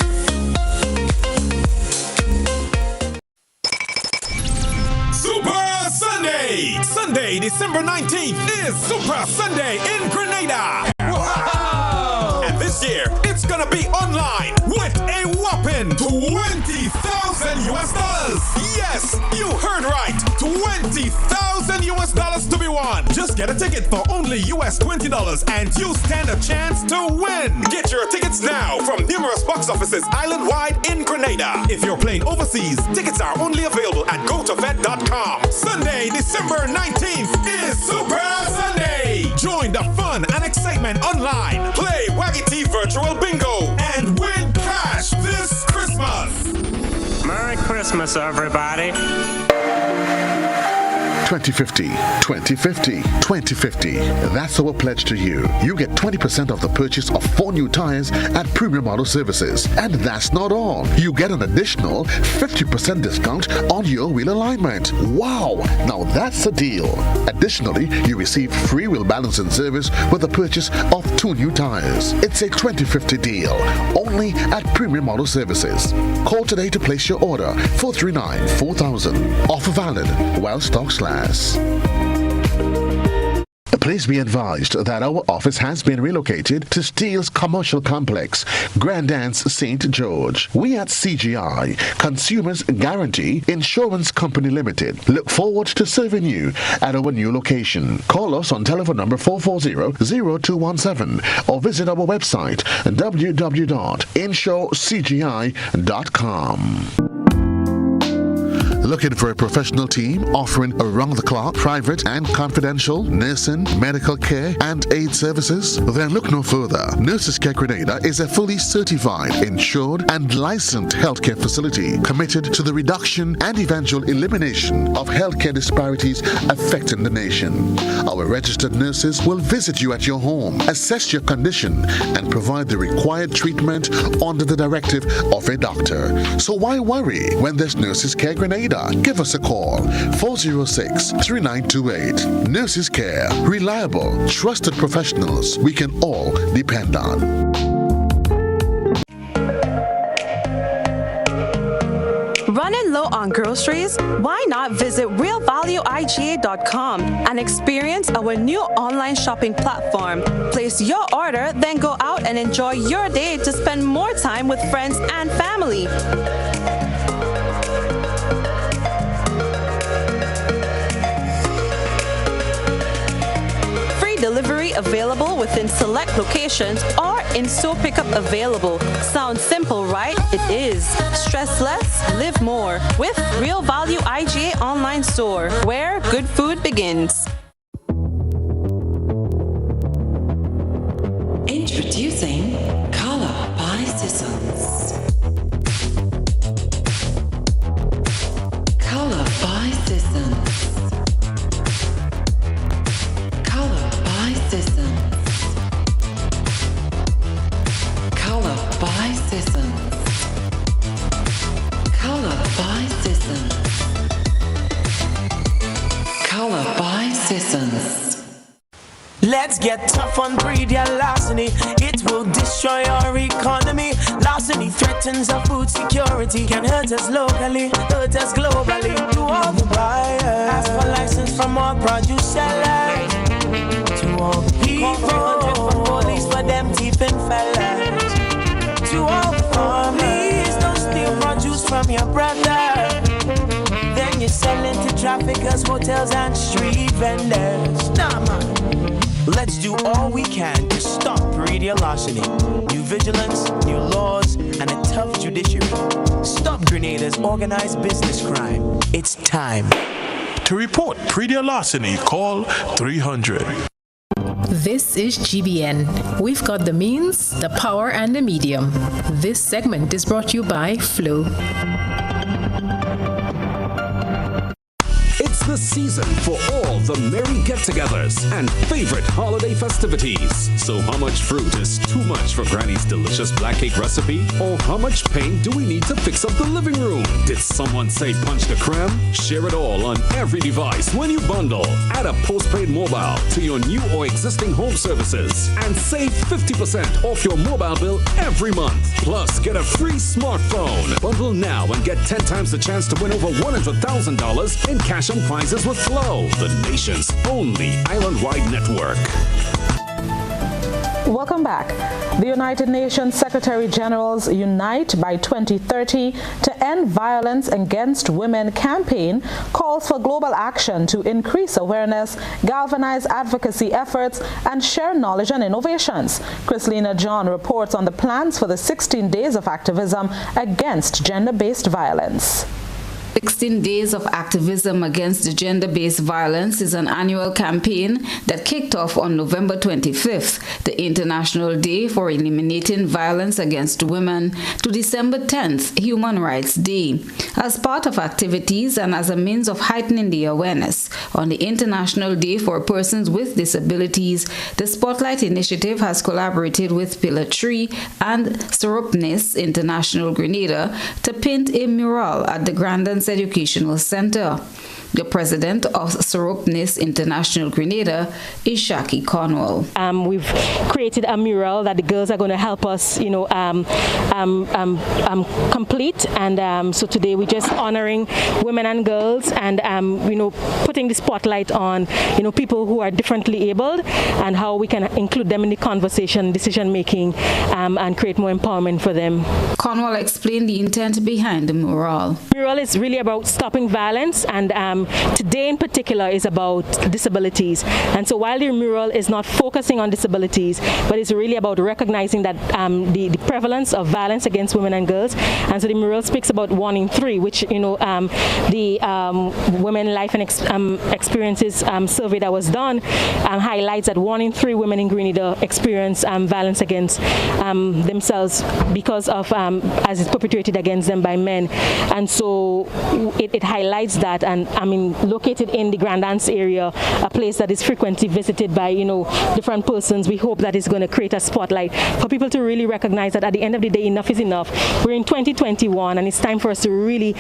Speaker 15: Sunday, December 19th is Super Sunday in Grenada. Wow! And this year, it's gonna be online with a whopping $20,000 US. Yes, you heard right. $20,000 US to be won. Just get a ticket for only US $20 and you stand a chance to win. Get your tickets now from numerous box offices island-wide in Grenada. If you're playing overseas, tickets are only available at gotofet.com. Sunday, December 19th is Super Sunday. Join the fun and excitement online. Play Waggy T Virtual Bingo and win cash this Christmas.
Speaker 7: Merry Christmas, everybody.
Speaker 24: 2050, 2050, 2050. That's our pledge to you. You get 20% of the purchase of 4 new tires at Premium Auto Services. And that's not all. You get an additional 50% discount on your wheel alignment. Wow! Now that's a deal. Additionally, you receive free wheel balancing service with the purchase of 2 new tires. It's a 2050 deal. Only at Premium Auto Services. Call today to place your order. 439-4000. Offer valid while stocks last. Please be advised that our office has been relocated to Steele's Commercial Complex, Grand Anse, St. George. We at CGI, Consumers Guarantee Insurance Company Limited, look forward to serving you at our new location. Call us on telephone number 440-0217 or visit our website www.insurecgi.com. Looking for a professional team offering around-the-clock, private and confidential nursing, medical care, and aid services? Then look no further. Nurses Care Grenada is a fully certified, insured, and licensed healthcare facility committed to the reduction and eventual elimination of healthcare disparities affecting the nation. Our registered nurses will visit you at your home, assess your condition, and provide the required treatment under the directive of a doctor. So why worry when there's Nurses Care Grenada? Give us a call, 406-3928. Nurses Care, reliable, trusted professionals we can all depend on.
Speaker 9: Running low on on groceries? Why not visit realvalueiga.com and experience our new online shopping platform? Place your order, then go out and enjoy your day to spend more time with friends and family. Delivery available within select locations or in-store pickup available. Sounds simple, right? It is. Stress less, live more with Real Value IGA online store, where good food begins.
Speaker 11: Introducing Color by Seasons. Color by Seasons. Color by Seasons. Color by Seasons. Color by Seasons. Color by Seasons.
Speaker 14: Let's get tough on breeder larceny. It will destroy our economy. Larceny threatens our food security. Can hurt us locally, hurt us globally. To all the buyers, ask for license from all produce sellers. To all the people, 300 for police for them thieving fellas. To all the farmers, don't steal produce from your brother. Then you sell it to traffickers, hotels and street vendors. Nah, man. Let's do all we can to stop breeder larceny. New vigilance, new laws, and a tough judiciary. Stop Grenada's organized business crime. It's time.
Speaker 23: To report breeder larceny, call 300.
Speaker 1: This is GBN. We've got the means, the power, and the medium. This segment is brought to you by Flow.
Speaker 2: It's the season for all the merry get-togethers and favorite holiday festivities. So how much fruit is too much for Granny's delicious black cake recipe? Or how much paint do we need to fix up the living room? Did someone say punch the creme? Share it all on every device when you bundle. Add a postpaid mobile to your new or existing home services and save 50% off your mobile bill every month. Plus, get a free smartphone. Bundle now and get 10 times the chance to win over $100,000 in cash and prizes with Flow, the nation's only island-wide network.
Speaker 4: Welcome back. The United Nations Secretary General's Unite by 2030 to End Violence Against Women campaign calls for global action to increase awareness, galvanize advocacy efforts, and share knowledge and innovations. Chrislena John reports on the plans for the 16 days of activism against gender-based violence.
Speaker 16: 16 Days of Activism Against Gender-Based Violence is an annual campaign that kicked off on November 25th, the International Day for Eliminating Violence Against Women, to December 10th, Human Rights Day. As part of activities and as a means of heightening the awareness on the International Day for Persons with Disabilities, the Spotlight Initiative has collaborated with Pillar Tree and Seropnis International Grenada to paint a mural at the Grandin Educational Center. The president of Seropnis International Grenada is Shaki Cornwall.
Speaker 10: We've created a mural that the girls are going to help us, complete. And so today we're just honoring women and girls and, putting the spotlight on, people who are differently abled and how we can include them in the conversation, decision making, and create more empowerment for them.
Speaker 16: Cornwall explained the intent behind the mural.
Speaker 10: The mural is really about stopping violence, and today in particular is about disabilities. And so while the mural is not focusing on disabilities, but it's really about recognizing that the prevalence of violence against women and girls. And so the mural speaks about 1 in 3, which the Women Life and Experiences survey that was done highlights that 1 in 3 women in Grenada experience violence against themselves because of as it's perpetrated against them by men. And so it highlights that, and located in the Grand Anse area, a place that is frequently visited by different persons. We hope that it's going to create a spotlight for people to really recognize that at the end of the day, enough is enough. We're in 2021 and it's time for us to really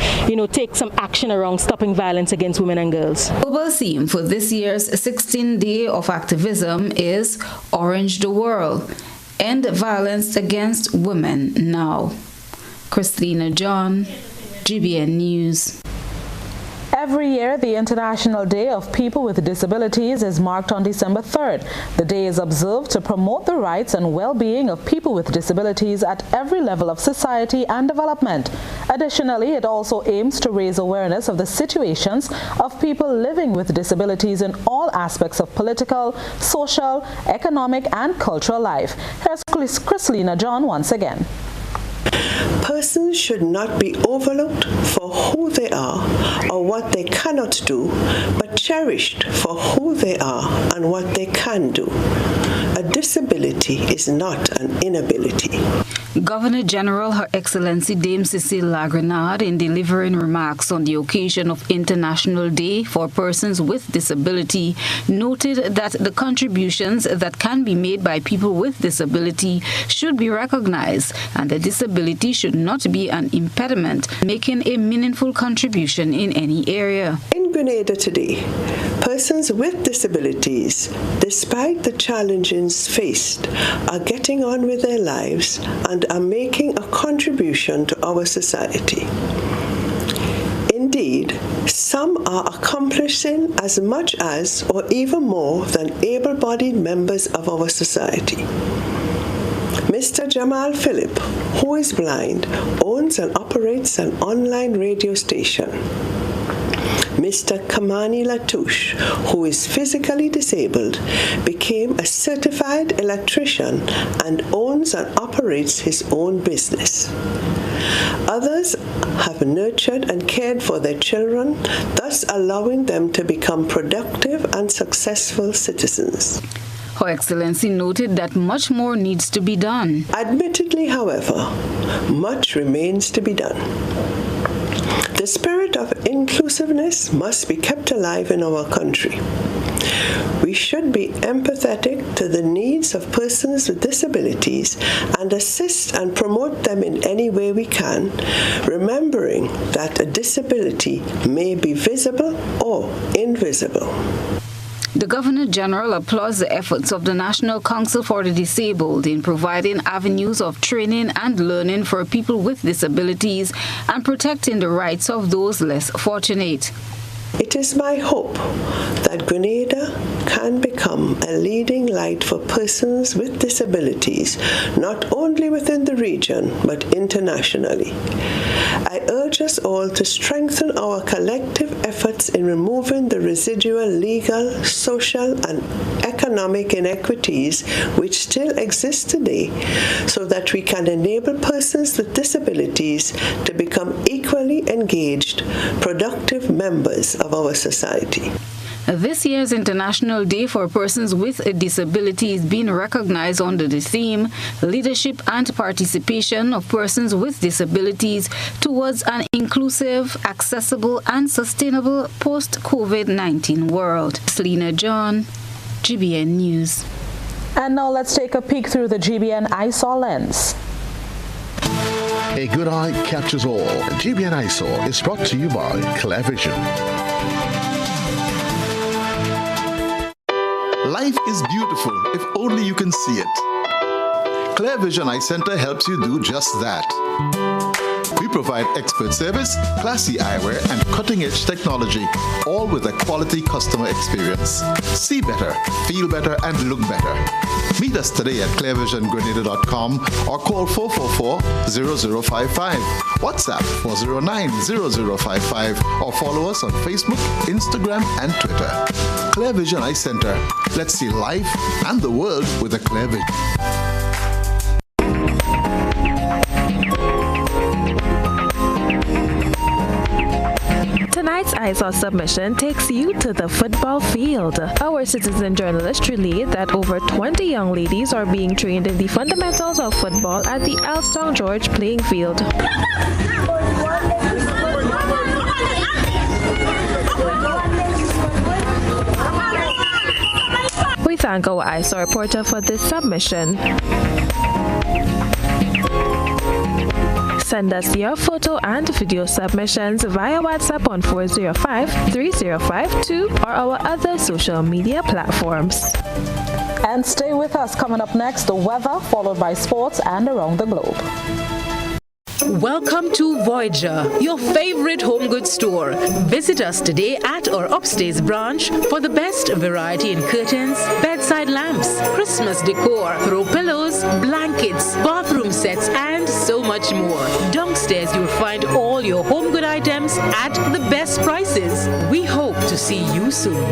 Speaker 10: take some action around stopping violence against women and girls.
Speaker 16: The global theme for this year's 16th Day of Activism is Orange the World. End violence against women now. Chrislena John, GBN News.
Speaker 4: Every year, the International Day of People with Disabilities is marked on December 3rd. The day is observed to promote the rights and well-being of people with disabilities at every level of society and development. Additionally, it also aims to raise awareness of the situations of people living with disabilities in all aspects of political, social, economic, and cultural life. Here's Chrislina John once again.
Speaker 17: Persons should not be overlooked for who they are or what they cannot do, but cherished for who they are and what they can do. A disability is not an inability.
Speaker 16: Governor General Her Excellency Dame Cecile Lagrenade, in delivering remarks on the occasion of International Day for Persons with Disability, noted that the contributions that can be made by people with disability should be recognized, and that disability should not be an impediment making a meaningful contribution in any area.
Speaker 17: In Grenada today, persons with disabilities, despite the challenges faced, are getting on with their lives and are making a contribution to our society. Indeed, some are accomplishing as much as or even more than able-bodied members of our society. Mr. Jamal Phillip, who is blind, owns and operates an online radio station. Mr. Kamani Latouche, who is physically disabled, became a certified electrician and owns and operates his own business. Others have nurtured and cared for their children, thus allowing them to become productive and successful citizens.
Speaker 16: Her Excellency noted that much more needs to be done.
Speaker 17: Admittedly, however, much remains to be done. The spirit of inclusiveness must be kept alive in our country. We should be empathetic to the needs of persons with disabilities and assist and promote them in any way we can, remembering that a disability may be visible or invisible.
Speaker 16: The Governor General applauds the efforts of the National Council for the Disabled in providing avenues of training and learning for people with disabilities and protecting the rights of those less fortunate.
Speaker 17: It is my hope that Grenada can become a leading light for persons with disabilities, not only within the region, but internationally. I urge us all to strengthen our collective efforts in removing the residual legal, social, and economic inequities which still exist today, so that we can enable persons with disabilities to become equally engaged, productive members of our society.
Speaker 16: This year's International Day for Persons with a Disability is being recognized under the theme Leadership and Participation of Persons with Disabilities towards an inclusive, accessible, and sustainable post-COVID-19 world. Selena John, GBN News.
Speaker 4: And now let's take a peek through the GBN eyesore lens.
Speaker 24: A good eye captures all. GBN eyesore is brought to you by Clear Vision.
Speaker 18: Life is beautiful if only you can see it. Clear Vision Eye Center helps you do just that. We provide expert service, classy eyewear, and cutting-edge technology, all with a quality customer experience. See better, feel better, and look better. Meet us today at clearvisiongrenada.com or call 444-0055, WhatsApp 409-0055, or follow us on Facebook, Instagram, and Twitter. Clear Vision Eye Center. Let's see life and the world with a clear vision.
Speaker 19: Tonight's eyesore submission takes you to the football field. Our citizen journalist relayed that over 20 young ladies are being trained in the fundamentals of football at the Elstown George playing field. We thank our eyesore reporter for this submission. Send us your photo and video submissions via WhatsApp on 405-3052 or our other social media platforms.
Speaker 4: And stay with us. Coming up next, the weather, followed by sports and around the globe.
Speaker 1: Welcome to Voyager, your favorite home goods store. Visit us today at our upstairs branch for the best variety in curtains, bedside lamps, Christmas decor, throw pillows, blankets, bathroom sets, and so much more. Downstairs you'll find all your home good items at the best prices. We hope to see you soon.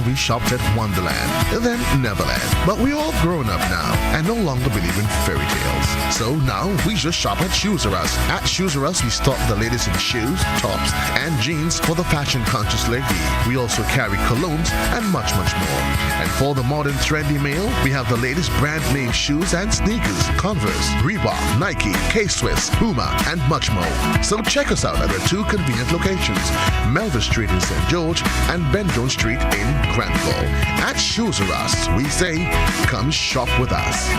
Speaker 24: We shopped at Wonderland, then Neverland. But we're all grown up now and no longer believe in fairy tales. So now we just shop at Shoes R Us. At Shoes R Us, we stock the latest in shoes, tops, and jeans for the fashion-conscious lady. We also carry colognes and much, much more. And for the modern trendy male, we have the latest brand-name shoes and sneakers, Converse, Reebok, Nike, K-Swiss, Puma, and much more. So check us out at our two convenient locations, Melville Street in St. George and Ben Jones Street in Granville. At Shoes R Us, we say, come shop with us.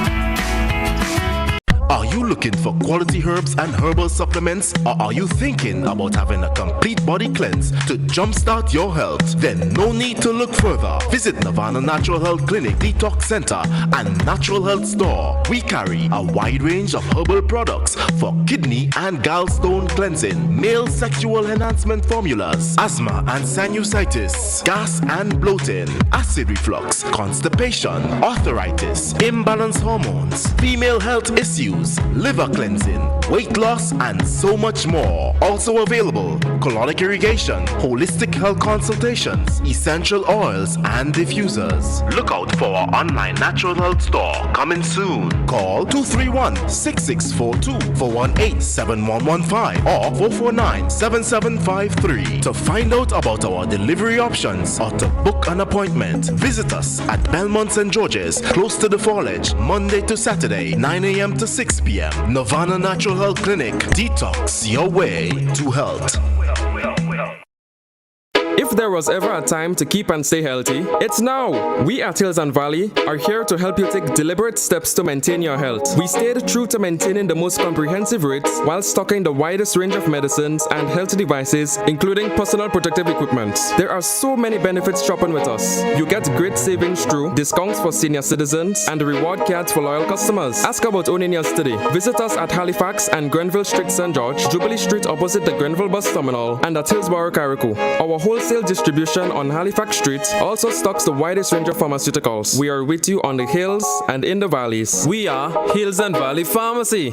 Speaker 8: Are you looking for quality herbs and herbal supplements, or are you thinking about having a complete body cleanse to jumpstart your health? Then no need to look further. Visit Nirvana Natural Health Clinic, Detox Center, and Natural Health Store. We carry a wide range of herbal products for kidney and gallstone cleansing, male sexual enhancement formulas, asthma and sinusitis, gas and bloating, acid reflux, constipation, arthritis, imbalanced hormones, female health issues, liver cleansing, weight loss, and so much more. Also available, colonic irrigation, holistic health consultations, essential oils, and diffusers. Look out for our online natural health store coming soon. Call 231-6642 for 18-7115 or 449-7753 to find out about our delivery options or to book an appointment. Visit us at Belmont St. George's, close to the Foliage, Monday to Saturday, 9 a.m. to 6 p.m. Nirvana Natural Health Clinic. Detox your way to health.
Speaker 20: If there was ever a time to keep and stay healthy, it's now! We at Hills and Valley are here to help you take deliberate steps to maintain your health. We stayed true to maintaining the most comprehensive rates while stocking the widest range of medicines and health devices, including personal protective equipment. There are so many benefits shopping with us. You get great savings through discounts for senior citizens and reward cards for loyal customers. Ask about owning yours today. Visit us at Halifax and Grenville Street, St. George, Jubilee Street opposite the Grenville Bus Terminal, and at Hillsborough, Carriacou. Our wholesale distribution on Halifax Street also stocks the widest range of pharmaceuticals. We are with you on the hills and in the valleys. We are Hills and Valley Pharmacy.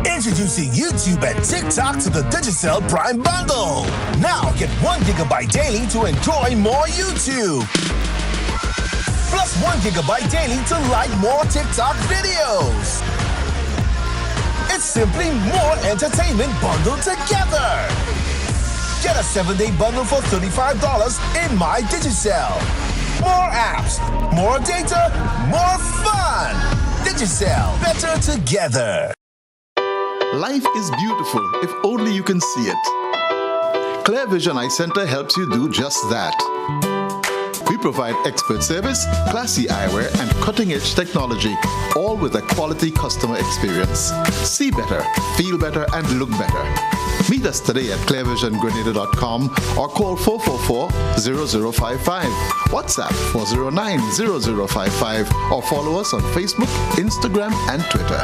Speaker 21: Introducing YouTube and TikTok to the Digicel Prime Bundle. Now get 1 GB daily to enjoy more YouTube. Plus 1 GB daily to like more TikTok videos. It's simply more entertainment bundled together. Get a 7-day bundle for $35 in My Digicel. More apps, more data, more fun. Digicel, better together.
Speaker 24: Life is beautiful if only you can see it. Clear Vision Eye Center helps you do just that. We provide expert service, classy eyewear, and cutting-edge technology, all with a quality customer experience. See better, feel better, and look better. Meet us today at clearvisiongrenada.com or call 444-0055, WhatsApp 409-0055, or follow us on Facebook, Instagram, and Twitter.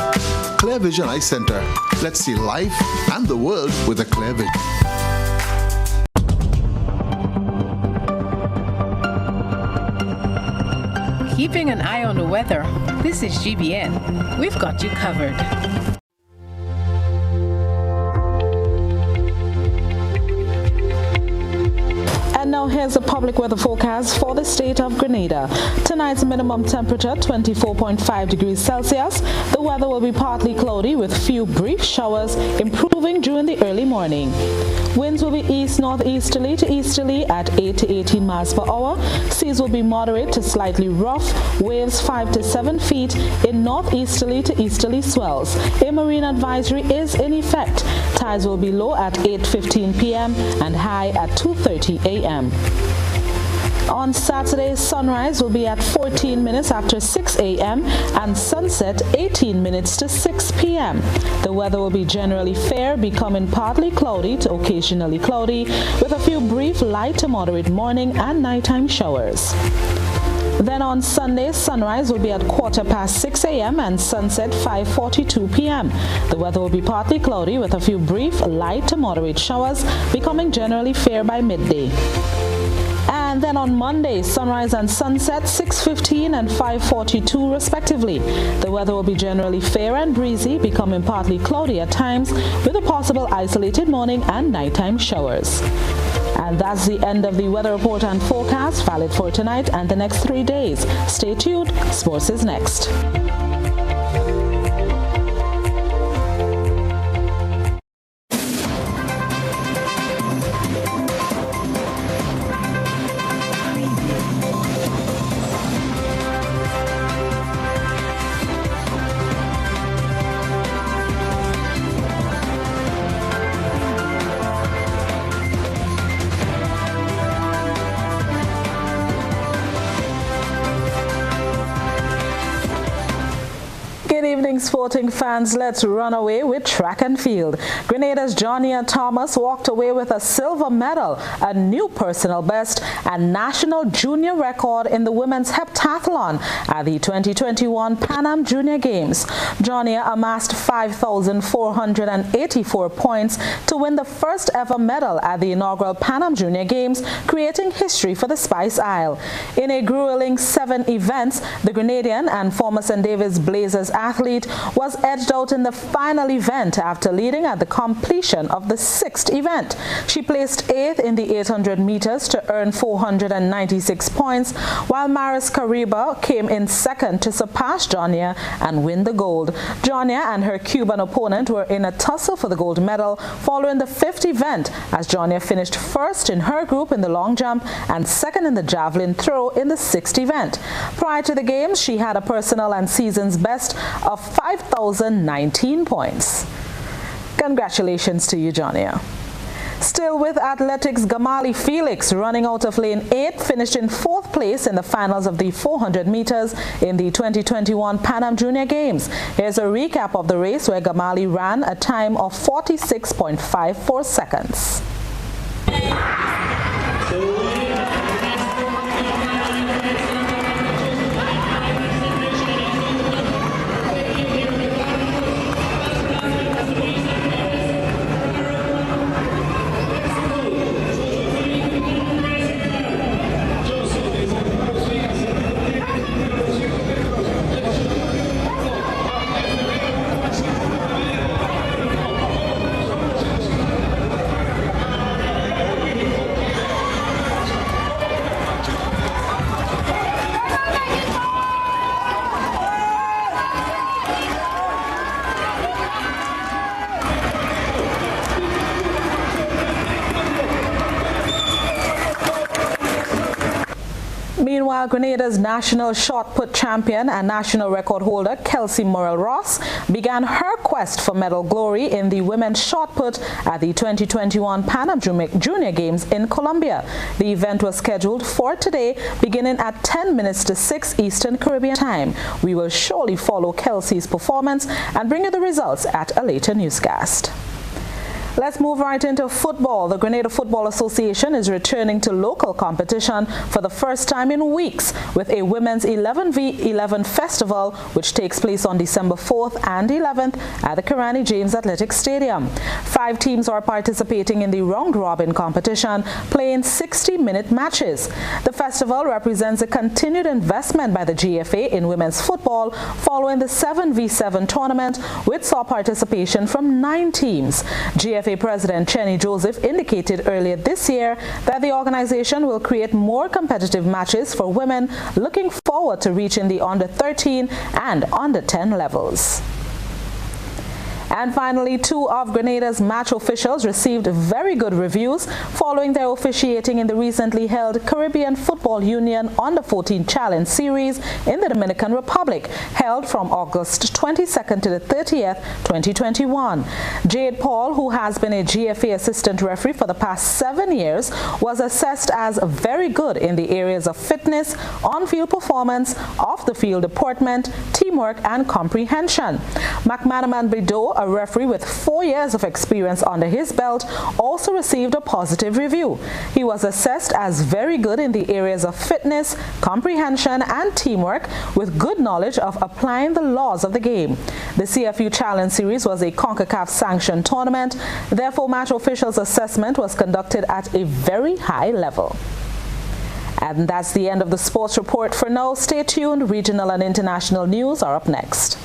Speaker 24: Clear Vision Eye Center. Let's see life and the world with a clear vision.
Speaker 1: Keeping an eye on the weather. This is GBN. We've got you covered.
Speaker 4: And now here's the public weather forecast for the state of Grenada. Tonight's minimum temperature 24.5 degrees Celsius. The weather will be partly cloudy with few brief showers, improving during the early morning. Winds will be east-northeasterly to easterly at 8 to 18 miles per hour. Seas will be moderate to slightly rough, waves 5 to 7 feet in northeasterly to easterly swells. A marine advisory is in effect. Tides will be low at 8:15 p.m. and high at 2:30 a.m. On Saturday, sunrise will be at 14 minutes after 6 a.m. and sunset 18 minutes to 6 p.m. The weather will be generally fair, becoming partly cloudy to occasionally cloudy, with a few brief light to moderate morning and nighttime showers. Then on Sunday, sunrise will be at 6:15 a.m. and sunset 5:42 p.m. The weather will be partly cloudy with a few brief light to moderate showers, becoming generally fair by midday. And then on Monday, sunrise and sunset 6:15 and 5:42 respectively. The weather will be generally fair and breezy, becoming partly cloudy at times with a possible isolated morning and nighttime showers. And that's the end of the weather report and forecast valid for tonight and the next 3 days. Stay tuned. Sports is next. Good evening, sporting fans. Let's run away with track and field. Grenada's Jonia Thomas walked away with a silver medal, a new personal best, and national junior record in the women's heptathlon at the 2021 Pan Am Junior Games. Jonia amassed 5,484 points to win the first ever medal at the inaugural Pan Am Junior Games, creating history for the Spice Isle. In a grueling 7 events, the Grenadian and former St. David's Blazers athlete was edged out in the final event after leading at the completion of the 6th event. She placed 8th in the 800 meters to earn 496 points, while Maris Kariba came in 2nd to surpass Jonia and win the gold. Jonia and her Cuban opponent were in a tussle for the gold medal following the 5th event, as Jonia finished 1st in her group in the long jump and 2nd in the javelin throw in the 6th event. Prior to the games, she had a personal and season's best of 5,019 points. Congratulations to you, Jonia. Still with athletics, Gamali Felix, running out of lane 8, finished in 4th place in the finals of the 400 meters in the 2021 Pan Am Junior Games. Here's a recap of the race where Gamali ran a time of 46.54 seconds. Meanwhile, Grenada's national shot put champion and national record holder Kelsey Morrell-Ross began her quest for medal glory in the women's shot put at the 2021 Pan Am Junior Games in Colombia. The event was scheduled for today, beginning at 10 minutes to 6 Eastern Caribbean time. We will surely follow Kelsey's performance and bring you the results at a later newscast. Let's move right into football. The Grenada Football Association is returning to local competition for the first time in weeks with a women's 11v11 festival, which takes place on December 4th and 11th at the Karani James Athletic Stadium. 5 teams are participating in the round-robin competition, playing 60-minute matches. The festival represents a continued investment by the GFA in women's football following the 7v7 tournament, which saw participation from 9 teams. GFA GFA President Chenny Joseph indicated earlier this year that the organization will create more competitive matches for women, looking forward to reaching the under 13 and under 10 levels. And finally, 2 of Grenada's match officials received very good reviews following their officiating in the recently held Caribbean Football Union Under-14 Challenge Series in the Dominican Republic, held from August 22nd to the 30th, 2021. Jade Paul, who has been a GFA assistant referee for the past 7 years, was assessed as very good in the areas of fitness, on-field performance, off-the-field deportment, teamwork, and comprehension. McManaman Bido, a referee with 4 years of experience under his belt, also received a positive review. He was assessed as very good in the areas of fitness, comprehension, and teamwork, with good knowledge of applying the laws of the game. The CFU Challenge Series was a CONCACAF sanctioned tournament, therefore match officials' assessment was conducted at a very high level. And that's the end of the sports report for now. Stay tuned. Regional and international news are up next.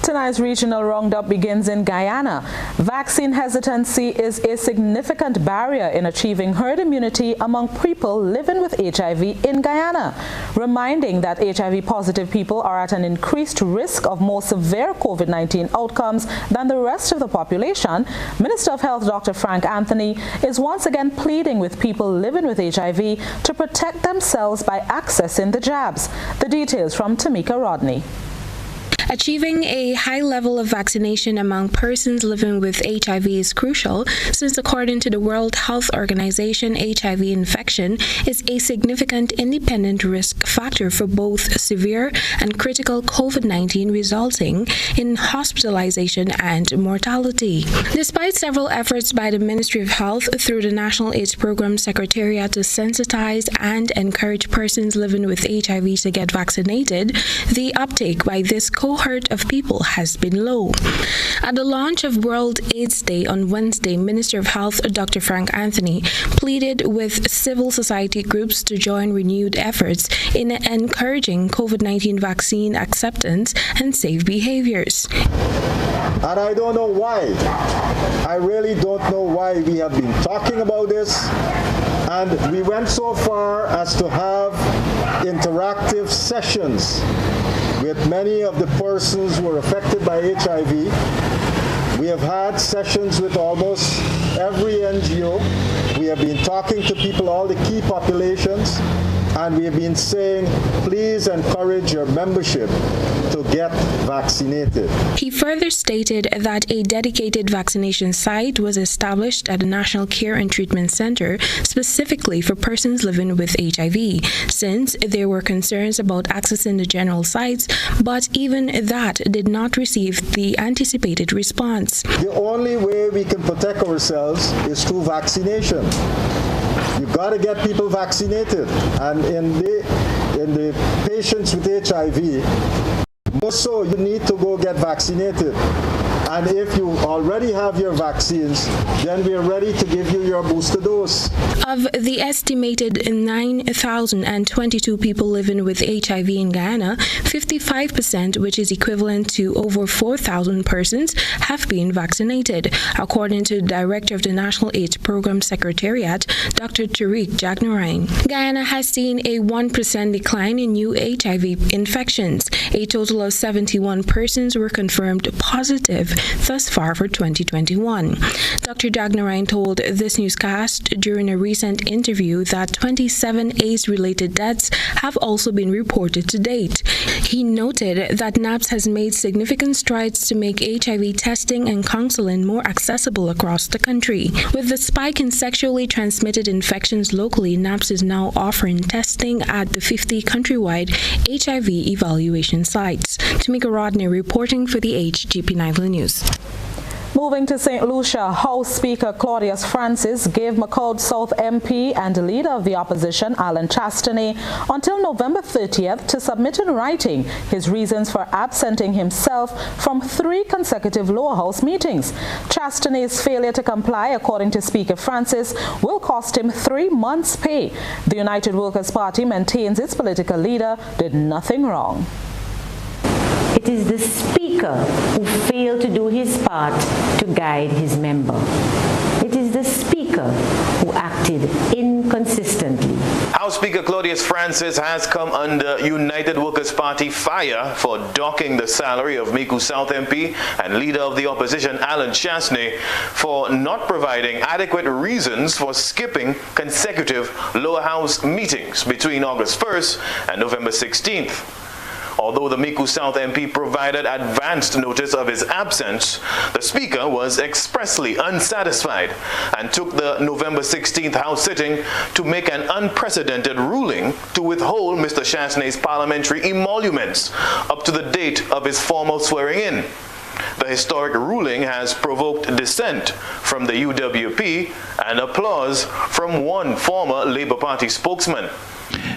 Speaker 4: Tonight's regional roundup begins in Guyana. Vaccine hesitancy is a significant barrier in achieving herd immunity among people living with HIV in Guyana. Reminding that HIV-positive people are at an increased risk of more severe COVID-19 outcomes than the rest of the population, Minister of Health Dr. Frank Anthony is once again pleading with people living with HIV to protect themselves by accessing the jabs. The details from Tamika Rodney.
Speaker 3: Achieving a high level of vaccination among persons living with HIV is crucial, since according to the World Health Organization, HIV infection is a significant independent risk factor for both severe and critical COVID-19, resulting in hospitalization and mortality. Despite several efforts by the Ministry of Health through the National AIDS Program Secretariat to sensitize and encourage persons living with HIV to get vaccinated, the uptake by this cohort of people has been low. At the launch of World AIDS Day on Wednesday, Minister of Health Dr. Frank Anthony pleaded with civil society groups to join renewed efforts in encouraging COVID-19 vaccine acceptance and safe behaviors.
Speaker 12: And I don't know why. I really don't know why we have been talking about this. And we went so far as to have interactive sessions with many of the persons who are affected by HIV. We have had sessions with almost every NGO. We have been talking to people, all the key populations, and we have been saying, please encourage your membership to get vaccinated.
Speaker 3: He further stated that a dedicated vaccination site was established at the National Care and Treatment Center specifically for persons living with HIV, since there were concerns about accessing the general sites, but even that did not receive the anticipated response.
Speaker 12: The only way we can protect ourselves is through vaccination. You've got to get people vaccinated. And in the patients with HIV, more so, you need to go get vaccinated. And if you already have your vaccines, then we are ready to give you your booster dose.
Speaker 3: Of the estimated 9,022 people living with HIV in Guyana, 55%, which is equivalent to over 4,000 persons, have been vaccinated, according to the Director of the National AIDS Program Secretariat, Dr. Tariq Jagnarine. Guyana has seen a 1% decline in new HIV infections. A total of 71 persons were confirmed positive thus far for 2021. Dr. Dagnarine told this newscast during a recent interview that 27 AIDS-related deaths have also been reported to date. He noted that NAPS has made significant strides to make HIV testing and counseling more accessible across the country. With the spike in sexually transmitted infections locally, NAPS is now offering testing at the 50 countrywide HIV evaluation sites. Tamika Rodney reporting for the HGP Nightly News.
Speaker 4: Moving to St. Lucia, House Speaker Claudius Francis gave McLeod South MP and leader of the opposition, Alan Chastany, until November 30th to submit in writing his reasons for absenting himself from 3 consecutive lower house meetings. Chastany's failure to comply, according to Speaker Francis, will cost him 3 months' pay. The United Workers' Party maintains its political leader did nothing wrong.
Speaker 5: It is the Speaker who failed to do his part to guide his member. It is the Speaker who acted inconsistently.
Speaker 6: House Speaker Claudius Francis has come under United Workers' Party fire for docking the salary of Micoud South MP and leader of the opposition Alan Chastany for not providing adequate reasons for skipping consecutive lower house meetings between August 1st and November 16th. Although the Micoud South MP provided advanced notice of his absence, the Speaker was expressly unsatisfied and took the November 16th House sitting to make an unprecedented ruling to withhold Mr. Chastany's parliamentary emoluments up to the date of his formal swearing-in. The historic ruling has provoked dissent from the UWP and applause from one former Labour Party spokesman.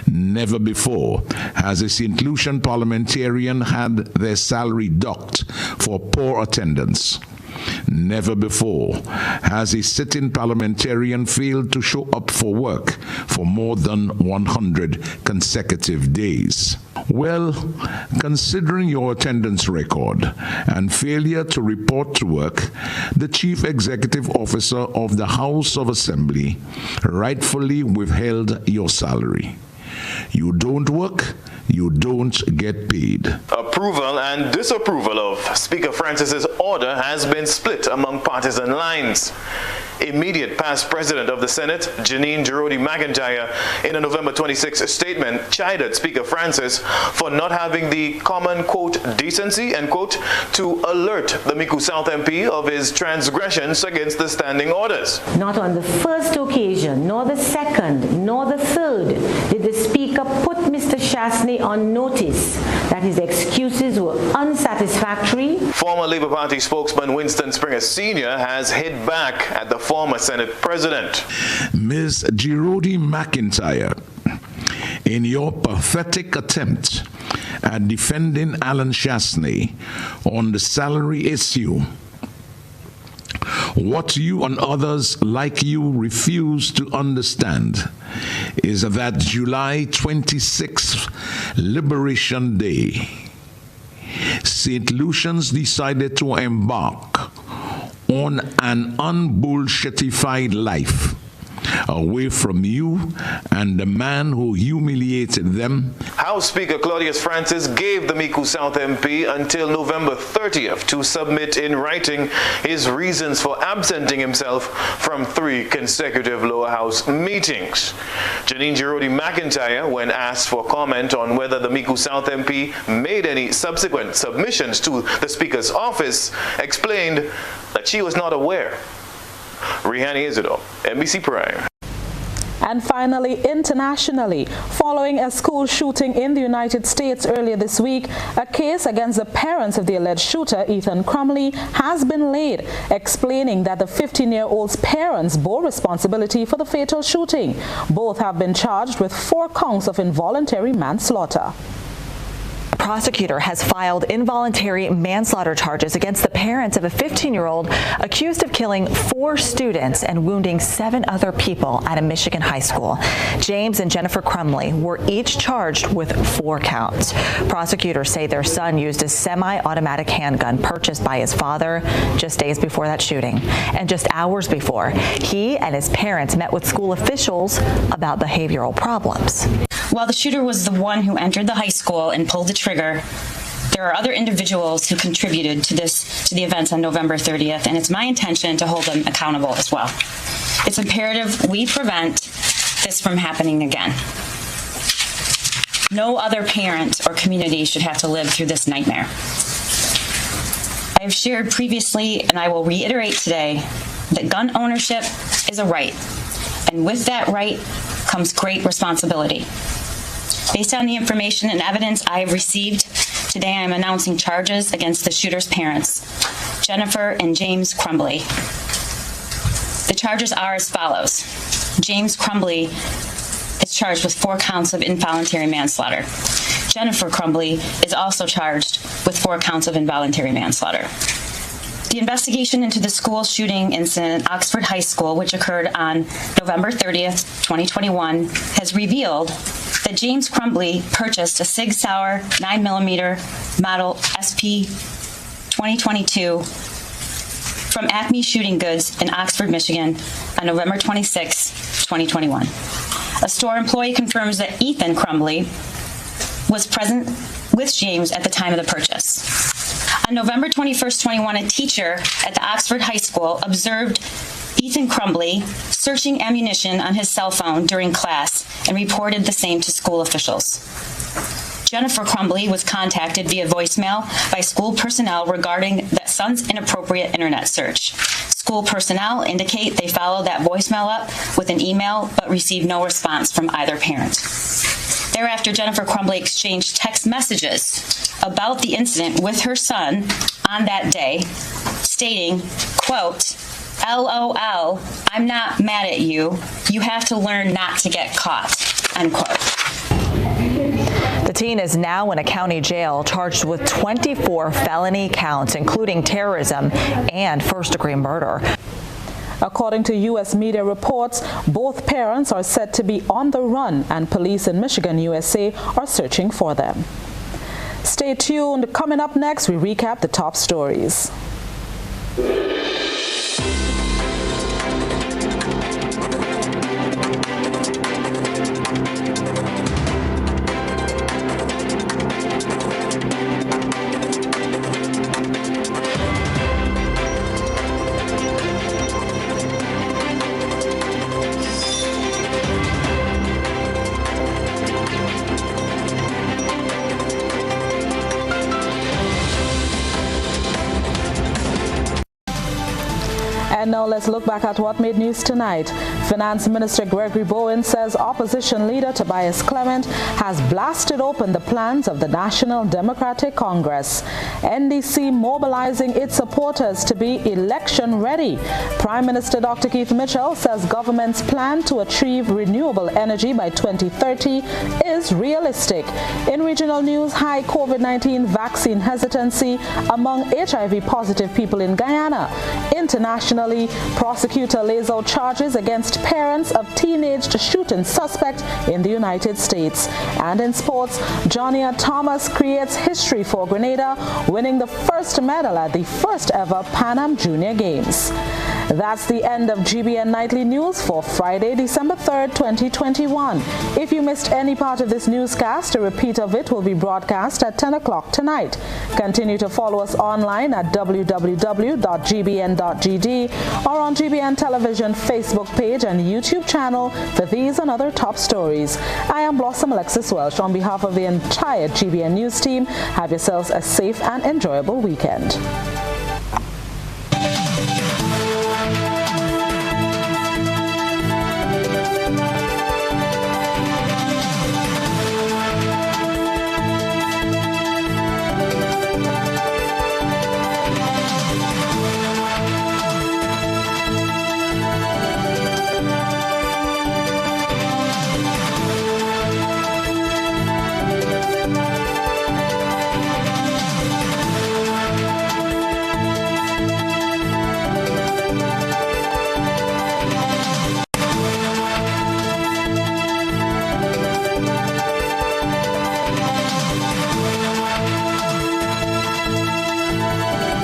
Speaker 13: Never before has a St. Lucian parliamentarian had their salary docked for poor attendance. Never before has a sitting parliamentarian failed to show up for work for more than 100 consecutive days. Well, considering your attendance record and failure to report to work, the Chief Executive Officer of the House of Assembly rightfully withheld your salary. You don't work, you don't get paid.
Speaker 6: Approval and disapproval of Speaker Francis's order has been split among partisan lines. Immediate past President of the Senate, Janine Girodi McIntyre, in a November 26 statement, chided Speaker Francis for not having the common, quote, decency, end quote, to alert the Micoud South MP of his transgressions against the standing orders.
Speaker 5: Not on the first occasion, nor the second, nor the third, did the Speaker put Mr. Chastany on notice that his excuses were unsatisfactory.
Speaker 6: Former Labour Party spokesman Winston Springer Sr. has hit back at the former Senate President.
Speaker 13: Ms. Girodi McIntyre, in your pathetic attempt at defending Alan Chastany on the salary issue, what you and others like you refuse to understand is that July 26th, Liberation Day, St. Lucians decided to embark on an unbullshittified life away from you and the man who humiliated them.
Speaker 6: House Speaker Claudius Francis gave the Micoud South MP until November 30th to submit in writing his reasons for absenting himself from 3 consecutive lower house meetings. Janine Girodi McIntyre, when asked for comment on whether the Micoud South MP made any subsequent submissions to the Speaker's office, explained that she was not aware. Rihani Isidore, NBC Prime.
Speaker 4: And finally, internationally, following a school shooting in the United States earlier this week, a case against the parents of the alleged shooter, Ethan Crumley, has been laid, explaining that the 15-year-old's parents bore responsibility for the fatal shooting. Both have been charged with 4 counts of involuntary manslaughter.
Speaker 22: A prosecutor has filed involuntary manslaughter charges against the parents of a 15-year-old accused of killing 4 students and wounding 7 other people at a Michigan high school. James and Jennifer Crumley were each charged with 4 counts. Prosecutors say their son used a semi-automatic handgun purchased by his father just days before that shooting. And just hours before, he and his parents met with school officials about behavioral problems.
Speaker 25: While the shooter was the one who entered the high school and pulled the trigger,
Speaker 7: There are other individuals who contributed to the events on November 30th, and it's my intention to hold them accountable as well. It's imperative we prevent this from happening again. No other parent or community should have to live through this nightmare. I have shared previously, and I will reiterate today, that gun ownership is a right, and with that right comes great responsibility. Based on the information and evidence I have received, today I am announcing charges against the shooter's parents, Jennifer and James Crumbly. The charges are as follows. James Crumbly is charged with 4 counts of involuntary manslaughter. Jennifer Crumbly is also charged with 4 counts of involuntary manslaughter. The investigation into the school shooting incident at Oxford High School, which occurred on November 30th, 2021, has revealed that James Crumbly purchased a Sig Sauer 9mm model SP 2022 from Acme Shooting Goods in Oxford, Michigan on November 26, 2021. A store employee confirms that Ethan Crumbly was present with James at the time of the purchase. On November 21st, 2021, a teacher at the Oxford High School observed Ethan Crumbly searching ammunition on his cell phone during class and reported the same to school officials. Jennifer Crumbly was contacted via voicemail by school personnel regarding that son's inappropriate internet search. School personnel indicate they followed that voicemail up with an email but received no response from either parent. Thereafter, Jennifer Crumbly exchanged text messages about the incident with her son on that day, stating, quote, LOL, I'm not mad at you. You have to learn not to get caught, unquote.
Speaker 22: The teen is now in a county jail charged with 24 felony counts, including terrorism and first-degree murder.
Speaker 4: According to U.S. media reports, both parents are said to be on the run, and police in Michigan, USA, are searching for them. Stay tuned. Coming up next, we recap the top stories. And now let's look back at what made news tonight. Finance Minister Gregory Bowen says opposition leader Tobias Clement has blasted open the plans of the National Democratic Congress. NDC mobilizing its supporters to be election ready. Prime Minister Dr. Keith Mitchell says government's plan to achieve renewable energy by 2030 is realistic. In regional news, high COVID-19 vaccine hesitancy among HIV-positive people in Guyana. Internationally, prosecutor lays out charges against parents of teenage shooting suspect in the United States. And in sports, Jonia Thomas creates history for Grenada, winning the first medal at the first ever Pan Am Junior Games. That's the end of GBN Nightly News for Friday, December 3rd, 2021. If you missed any part of this newscast, a repeat of it will be broadcast at 10 o'clock tonight. Continue to follow us online at www.gbn.gd or on GBN Television Facebook page and YouTube channel for these and other top stories. I am Blossom Alexis-Welsh. On behalf of the entire GBN News team, have yourselves a safe and enjoyable weekend.